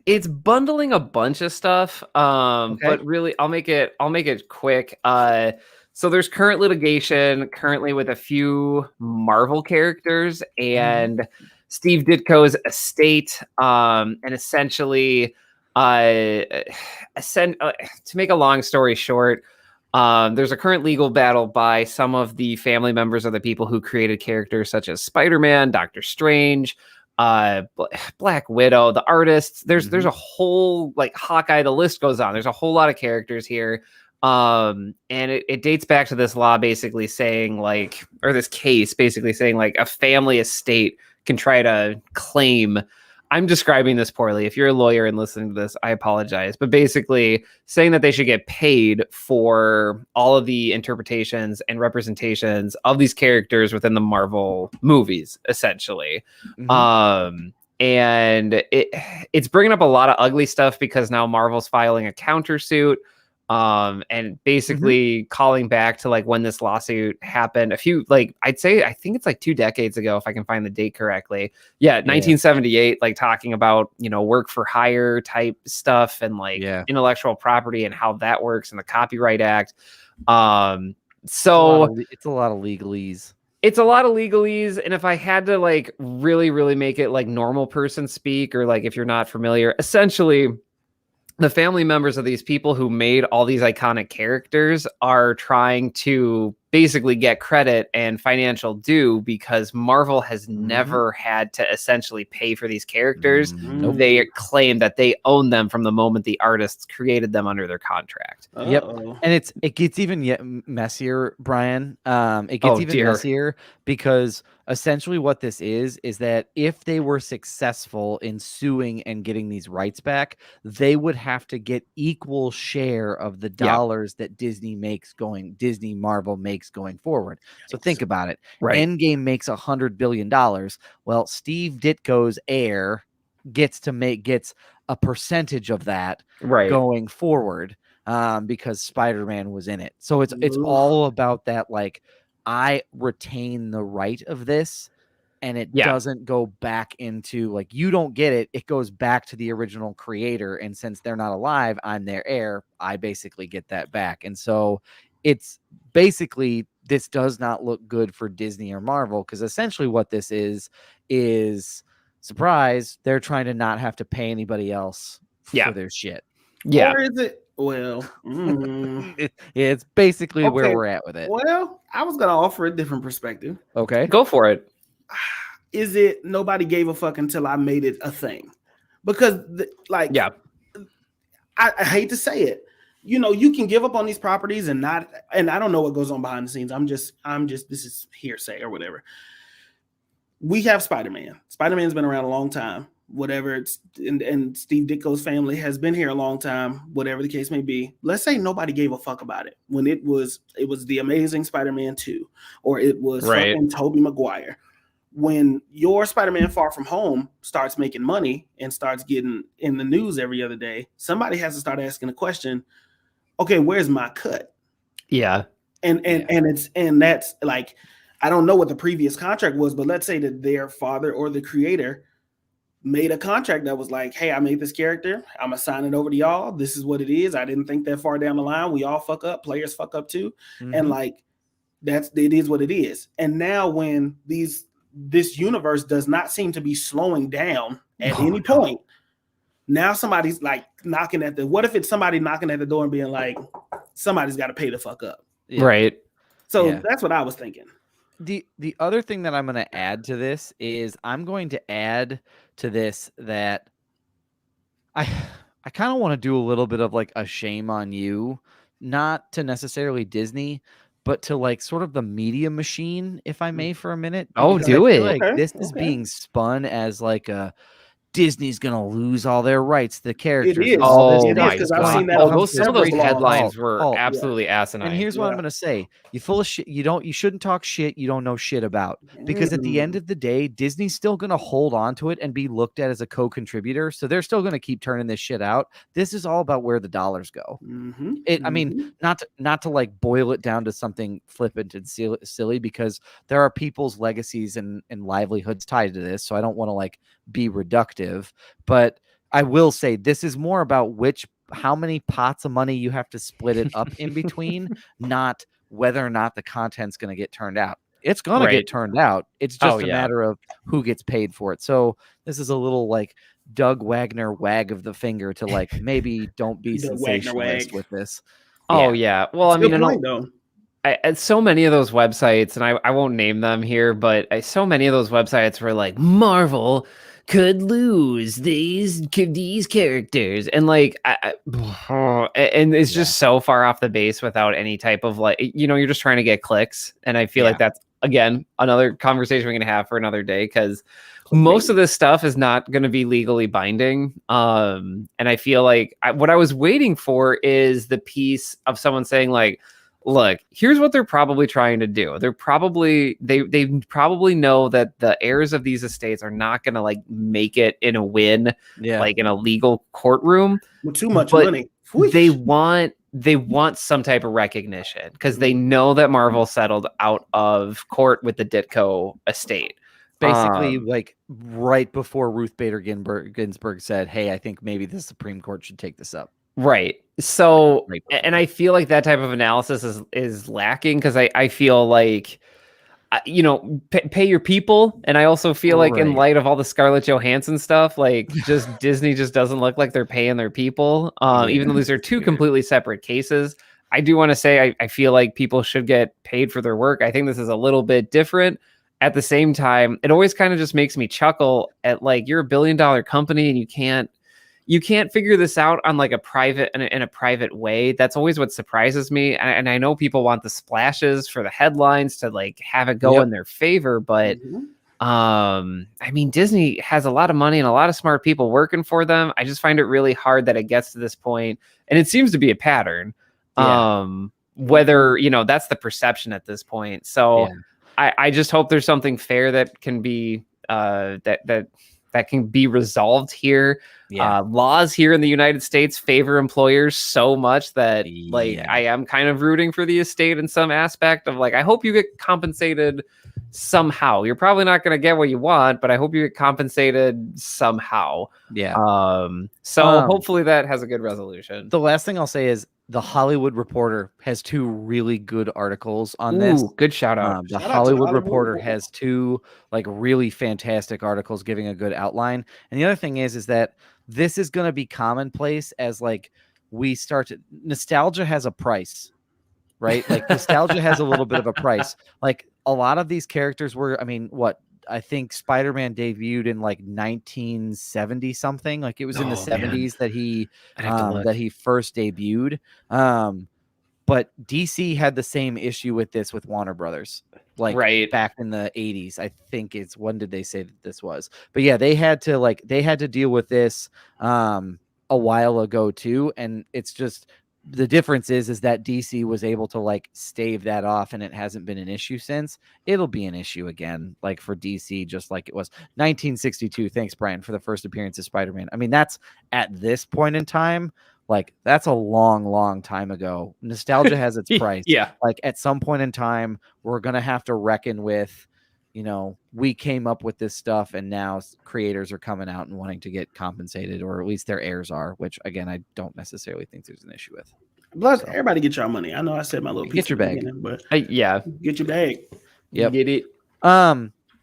it's bundling a bunch of stuff, but really I'll make it quick. So there's current litigation currently with a few Marvel characters and Steve Ditko's estate, and essentially to make a long story short, there's a current legal battle by some of the family members of the people who created characters such as Spider-Man, Doctor Strange, Black Widow, the artists. There's a whole, like, Hawkeye, the list goes on. There's a whole lot of characters here. And it dates back to this law basically saying, like, or this case basically saying, like, a family estate can try to claim. I'm describing this poorly. If you're a lawyer and listening to this, I apologize. But basically saying that they should get paid for all of the interpretations and representations of these characters within the Marvel movies, essentially. And it's bringing up a lot of ugly stuff because now Marvel's filing a countersuit. And basically calling back to, like, when this lawsuit happened a few, like, I think it's like 2 decades ago, if I can find the date correctly. 1978, like, talking about, work for hire type stuff and like intellectual property and how that works in the Copyright Act. So it's a lot of legalese. It's a lot of legalese. And if I had to, like, really, really make it like normal person speak, or like if you're not familiar, essentially the family members of these people who made all these iconic characters are trying to basically get credit and financial due because Marvel has never had to essentially pay for these characters. They claim that they own them from the moment the artists created them under their contract. Yep. And it gets even messier, Brian. It gets even messier because essentially what this is that if they were successful in suing and getting these rights back, they would have to get equal share of the dollars that Disney Marvel makes going forward. So think about it. Endgame makes $100 billion. Well, Steve Ditko's heir gets a percentage of that going forward, because Spider-Man was in it. So it's all about that, like, I retain the right of this, and it doesn't go back into, like, you don't get it. It goes back to the original creator. And since they're not alive, I'm their heir. I basically get that back. And so it's basically, this does not look good for Disney or Marvel, because essentially what this is surprise, they're trying to not have to pay anybody else for their shit. Or is it? Well, it's basically where we're at with it. Well, I was gonna offer a different perspective. Okay, go for it. Is it nobody gave a fuck until I made it a thing? Because I hate to say it, you can give up on these properties and I don't know what goes on behind the scenes. I'm just this is hearsay or whatever. We have Spider-Man. Spider-Man's been around a long time. Whatever, and Steve Ditko's family has been here a long time, whatever the case may be. Let's say nobody gave a fuck about it when it was the Amazing Spider-Man 2, or it was fucking Tobey Maguire. When your Spider-Man Far From Home starts making money and starts getting in the news every other day, somebody has to start asking the question, okay, where's my cut? Yeah. And that's like, I don't know what the previous contract was, but let's say that their father or the creator made a contract that was like, hey, I made this character, I'm gonna sign it over to y'all, this is what it is, I didn't think that far down the line, we all fuck up, players fuck up too, and like it is what it is. And now when this universe does not seem to be slowing down at any point, now somebody's like knocking at the, what if it's somebody knocking at the door and being like, somebody's got to pay the fuck up, right? So that's what I was thinking. The other thing that I'm going to add to this is I'm going to add to this that I kind of want to do a little bit of like a shame on you, not to necessarily Disney, but to like sort of the media machine, if I may, for a minute. Oh, do it. Like this is being spun as like a Disney's gonna lose all their rights, the characters. It is. Oh my god! I've seen that. Some of those headlines were absolutely asinine. And here's what I'm gonna say: you full of shit. You shouldn't talk shit you don't know shit about. Because at the end of the day, Disney's still gonna hold on to it and be looked at as a co-contributor. So they're still gonna keep turning this shit out. This is all about where the dollars go. I mean, not to like boil it down to something flippant and silly, because there are people's legacies and livelihoods tied to this. So I don't want to like be reductive, but I will say this is more about how many pots of money you have to split it up in between, not whether or not the content's going to get turned out. It's going to get turned out. It's just a matter of who gets paid for it. So this is a little like Doug Wagner wag of the finger to like, maybe don't be sensationalist with this. Oh yeah. Well, I mean, so many of those websites, and I won't name them here, but so many of those websites were like, Marvel could lose these characters, and like and it's just so far off the base without any type of like, you're just trying to get clicks. And I feel like that's, again, another conversation we're gonna have for another day, because most of this stuff is not going to be legally binding. And I feel like what I was waiting for is the piece of someone saying like, look, here's what they're probably trying to do. They probably know that the heirs of these estates are not going to like make it in a win, like in a legal courtroom with too much money. They want some type of recognition, because they know that Marvel settled out of court with the Ditko estate. Basically, like right before Ruth Bader Ginsburg said, hey, I think maybe the Supreme Court should take this up. Right. So, and I feel like that type of analysis is lacking, because I feel like, pay your people. And I also feel like in light of all the Scarlett Johansson stuff, like just Disney just doesn't look like they're paying their people, even though these are two completely separate cases. I do want to say I feel like people should get paid for their work. I think this is a little bit different. At the same time, it always kind of just makes me chuckle at like, you're $1 billion company and you can't figure this out on like a private in a private way. That's always what surprises me. And I know people want the splashes for the headlines to like have it go in their favor, but I mean, Disney has a lot of money and a lot of smart people working for them. I just find it really hard that it gets to this point, and it seems to be a pattern. Whether that's the perception at this point. So I just hope there's something fair that can be that can be resolved here. Laws here in the United States favor employers so much that I am kind of rooting for the estate in some aspect of like, I hope you get compensated somehow. You're probably not going to get what you want, but I hope you get compensated somehow. So hopefully that has a good resolution. The last thing I'll say is The Hollywood Reporter has 2 really good articles on this. Good shout out. The Hollywood Reporter has 2 like really fantastic articles giving a good outline. And the other thing is that this is going to be commonplace as like nostalgia has a price, right? Like nostalgia has a little bit of a price. Like a lot of these characters were, I think Spider-Man debuted in like 1970 something. Like it was in the 70s that he first debuted. But DC had the same issue with this with Warner Brothers, like back in the 80s. I think when did they say that this was? But yeah, they had to deal with this a while ago too. And it's just, the difference is that DC was able to like stave that off, and it hasn't been an issue since. It'll be an issue again, like for DC, just like it was 1962. Thanks, Brian, for the first appearance of Spider-Man. I mean, that's at this point in time, like that's a long time ago. Nostalgia has its price. Yeah. Like at some point in time, we're gonna have to reckon with, we came up with this stuff and now creators are coming out and wanting to get compensated, or at least their heirs are, which again, I don't necessarily think there's an issue with. Plus, everybody get your money. I know I said my little piece. Get your bag, but yeah, get your bag. Yep. Get it.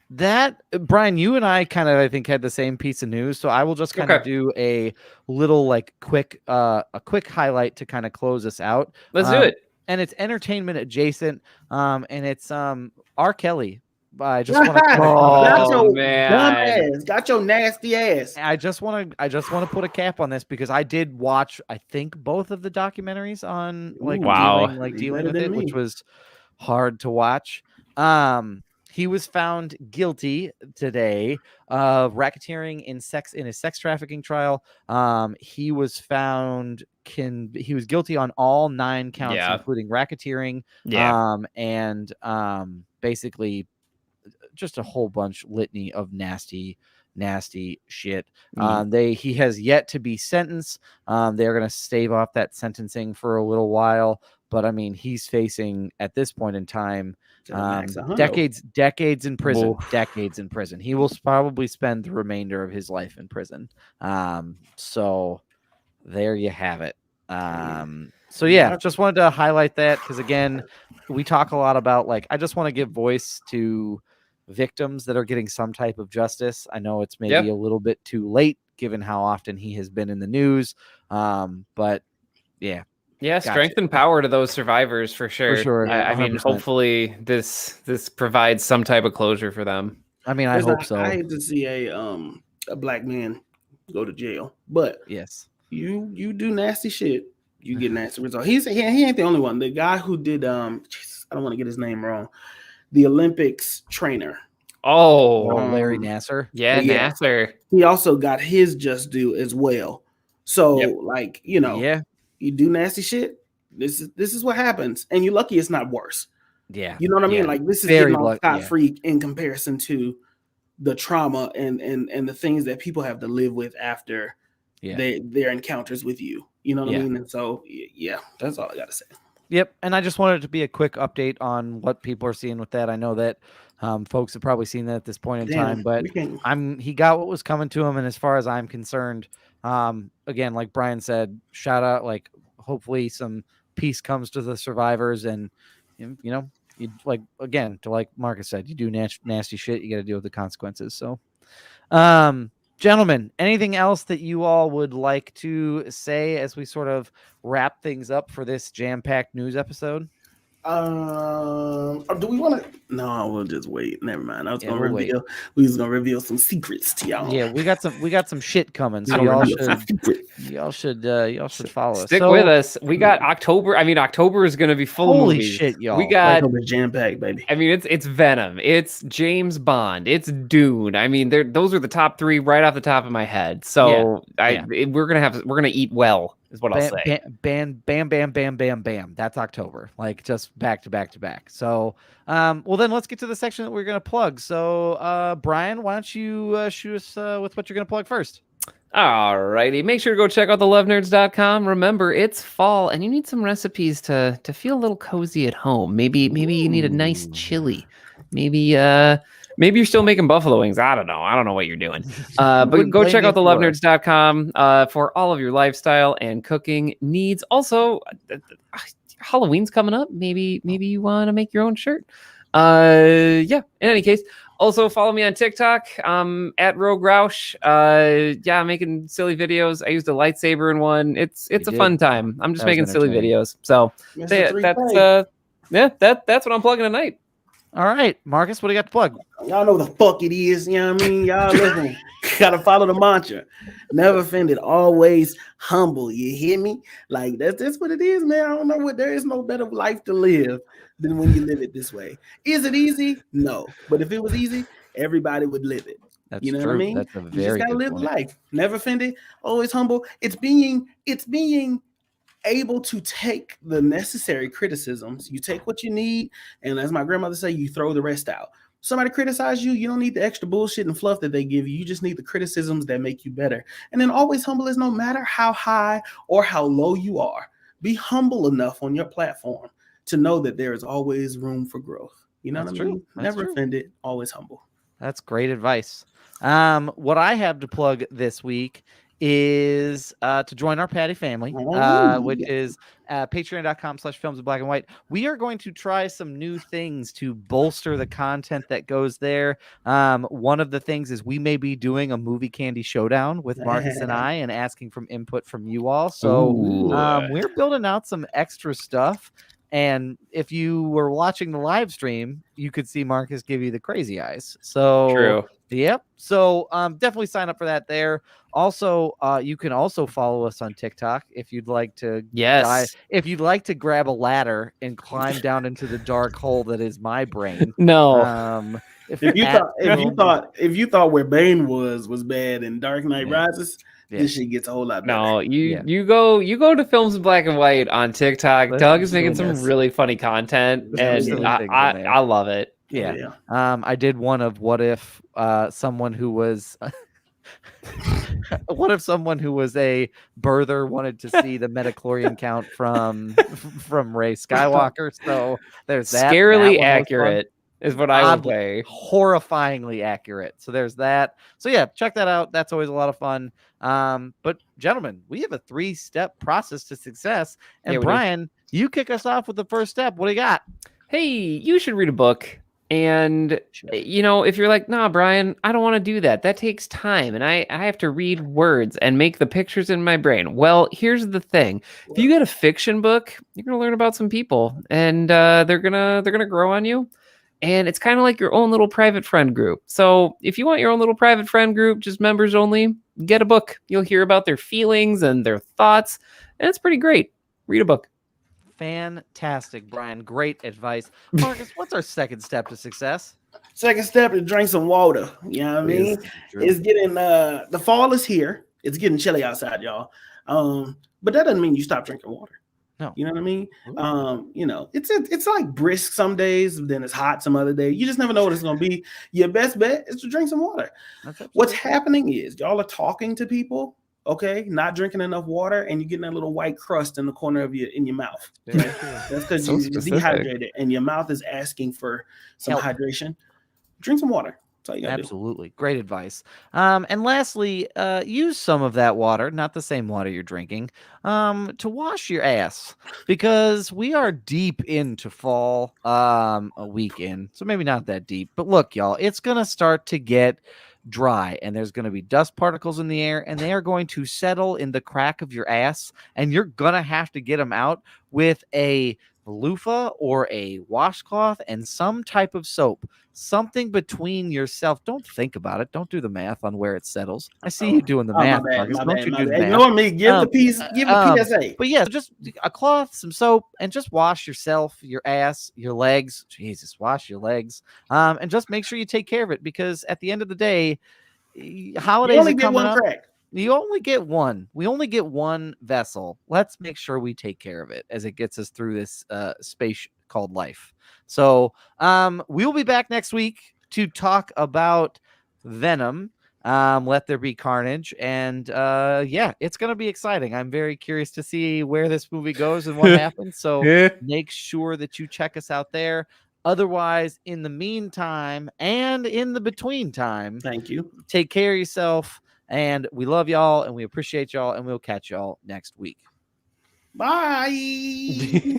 That Brian, you and I kind of, I think, had the same piece of news, so I will just kind of do a little like quick highlight to kind of close us out. Let's do it. And it's entertainment adjacent, and it's R. Kelly. I just want to got your nasty ass. I just want to put a cap on this because I did watch, I think, both of the documentaries on dealing with it, which was hard to watch. He was found guilty today of racketeering in a sex trafficking trial. He was found he was guilty on all 9 counts, including racketeering. And basically just a whole bunch litany of nasty shit. He has yet to be sentenced. They're going to stave off that sentencing for a little while, but I mean, he's facing at this point in time decades in prison. Decades in prison. He will probably spend the remainder of his life in prison. So there you have it. Just wanted to highlight that because again, we talk a lot about I just want to give voice to victims that are getting some type of justice. I know it's maybe a little bit too late given how often he has been in the news. But yeah. Yeah, strength and power to those survivors for sure. For sure. I mean, hopefully this provides some type of closure for them. I mean, I hope so. I hate to see a black man go to jail, but yes, you do nasty shit, you get nasty results. He ain't the only one. The guy who did I don't want to get his name wrong. The Olympics trainer. Larry Nassar. Yeah, Nassar. He also got his just due as well. So you do nasty shit. This is what happens, and you're lucky it's not worse. Yeah, you know what I mean. Like this is very getting off scot-free in comparison to the trauma and the things that people have to live with after their encounters with you. You know what I mean? And so that's all I got to say. Yep, and I just wanted to be a quick update on what people are seeing with that. I know that folks have probably seen that at this point in time, but he got what was coming to him, and as far as I'm concerned, again, like Brian said, shout out, hopefully some peace comes to the survivors, and you like Marcus said, you do nasty shit, you got to deal with the consequences. So, gentlemen, anything else that you all would like to say as we sort of wrap things up for this jam-packed news episode? Do we want to? No, we'll just wait. Never mind. I was gonna reveal. We was gonna reveal some secrets to y'all. Yeah, we got some shit coming. So y'all should follow us. Stick with us. We got October. I mean, October is gonna be full of movies. Shit, y'all. We got jam-packed, baby. I mean, it's Venom. It's James Bond. It's Dune. I mean, those are the top 3 right off the top of my head. So we're gonna eat well. Is what I'll say. Bam, bam, bam, bam, bam, bam. That's October. Just back to back to back. So, well, then let's get to the section that we're going to plug. So, Brian, why don't you shoot us with what you're going to plug first? All righty. Make sure to go check out thelovenerds.com. Remember, it's fall, and you need some recipes to feel a little cozy at home. Maybe you need a nice chili. Maybe you're still making buffalo wings. I don't know what you're doing. But go check out thelovenerds.com for all of your lifestyle and cooking needs. Also, Halloween's coming up. Maybe you want to make your own shirt. In any case, also follow me on TikTok at Rogue Roush. I'm making silly videos. I used a lightsaber in one. It's a fun time. I'm just making silly videos. So that's what I'm plugging tonight. All right, Marcus, what do you got to plug? Y'all know what the fuck it is. You know what I mean? Y'all listen. Gotta follow the mantra. Never offended, always humble. You hear me? That's what it is, man. I don't know what. There is no better life to live than when you live it this way. Is it easy? No. But if it was easy, everybody would live it. That's you know true. what I mean? That's a very you just gotta live life. Never offended, always humble. It's being able to take the necessary criticisms. You take what you need, and as my grandmother say, you throw the rest out. Somebody criticize you, you don't need the extra bullshit and fluff that they give you. You just need the criticisms that make you better. And then always humble is no matter how high or how low you are, be humble enough on your platform to know that there is always room for growth. You know what I mean? Never offended, always humble. That's great advice. What I have to plug this week is to join our Patty family, which is patreon.com/films in black and white. We are going to try some new things to bolster the content that goes there. One of the things is we may be doing a movie candy showdown with Marcus and I and asking from input from you all. So we're building out some extra stuff. And if you were watching the live stream, you could see Marcus give you the crazy eyes. So true. Yep. So definitely sign up for that there. Also, you can also follow us on TikTok if you'd like to. Yes. If you'd like to grab a ladder and climb down into the dark hole that is my brain. No. If you thought where Bane was bad in Dark Knight Rises, this shit gets a whole lot better. No, you go to Films in Black and White on TikTok. Doug is making some really funny content, and I love it. Yeah. I did one of what if someone who was a birther wanted to see the metachlorian count from Rey Skywalker. So there's that. Scarily accurate is what I would say. Horrifyingly accurate. So there's that. So yeah, check that out. That's always a lot of fun. But gentlemen, we have a 3-step process to success. And Brian, you kick us off with the first step. What do you got? Hey, you should read a book. And, if you're like, nah, Brian, I don't want to do that. That takes time. And I have to read words and make the pictures in my brain. Well, here's the thing. If you get a fiction book, you're going to learn about some people and they're going to grow on you. And it's kind of like your own little private friend group. So if you want your own little private friend group, just members only, get a book. You'll hear about their feelings and their thoughts. And it's pretty great. Read a book. Fantastic, Brian. Great advice. Marcus, what's our second step to success? Second step is drink some water. You know what I mean? It's getting the fall is here. It's getting chilly outside, y'all. But that doesn't mean you stop drinking water. No. You know what I mean? It's like brisk some days, then it's hot some other day. You just never know what it's gonna be. Your best bet is to drink some water. What's happening is y'all are talking to people. Okay, not drinking enough water, and you're getting that little white crust in the corner of your mouth. Right? That's because you're dehydrated, and your mouth is asking for some hydration. Drink some water. That's all you gotta do. Great advice. And lastly, use some of that water, not the same water you're drinking, to wash your ass, because we are deep into fall, a week in, so maybe not that deep. But look, y'all, it's gonna start to get dry, and there's going to be dust particles in the air, and they are going to settle in the crack of your ass, and you're going to have to get them out with a loofah or a washcloth and some type of soap, something between yourself. Don't think about it. Don't do the math on where it settles. I see you doing the math, Marcus. Don't you do the math? Ignore me. Give the PSA. But yeah, just a cloth, some soap, and just wash yourself, your ass, your legs. Jesus, wash your legs. And just make sure you take care of it, because at the end of the day, holidays are coming up. You only get one. We only get one vessel. Let's make sure we take care of it as it gets us through this space called life. So we'll be back next week to talk about Venom. Let There Be Carnage. And it's going to be exciting. I'm very curious to see where this movie goes and what happens. So make sure that you check us out there. Otherwise, in the meantime and in the between time, thank you. Take care of yourself. And we love y'all, and we appreciate y'all, and we'll catch y'all next week. Bye.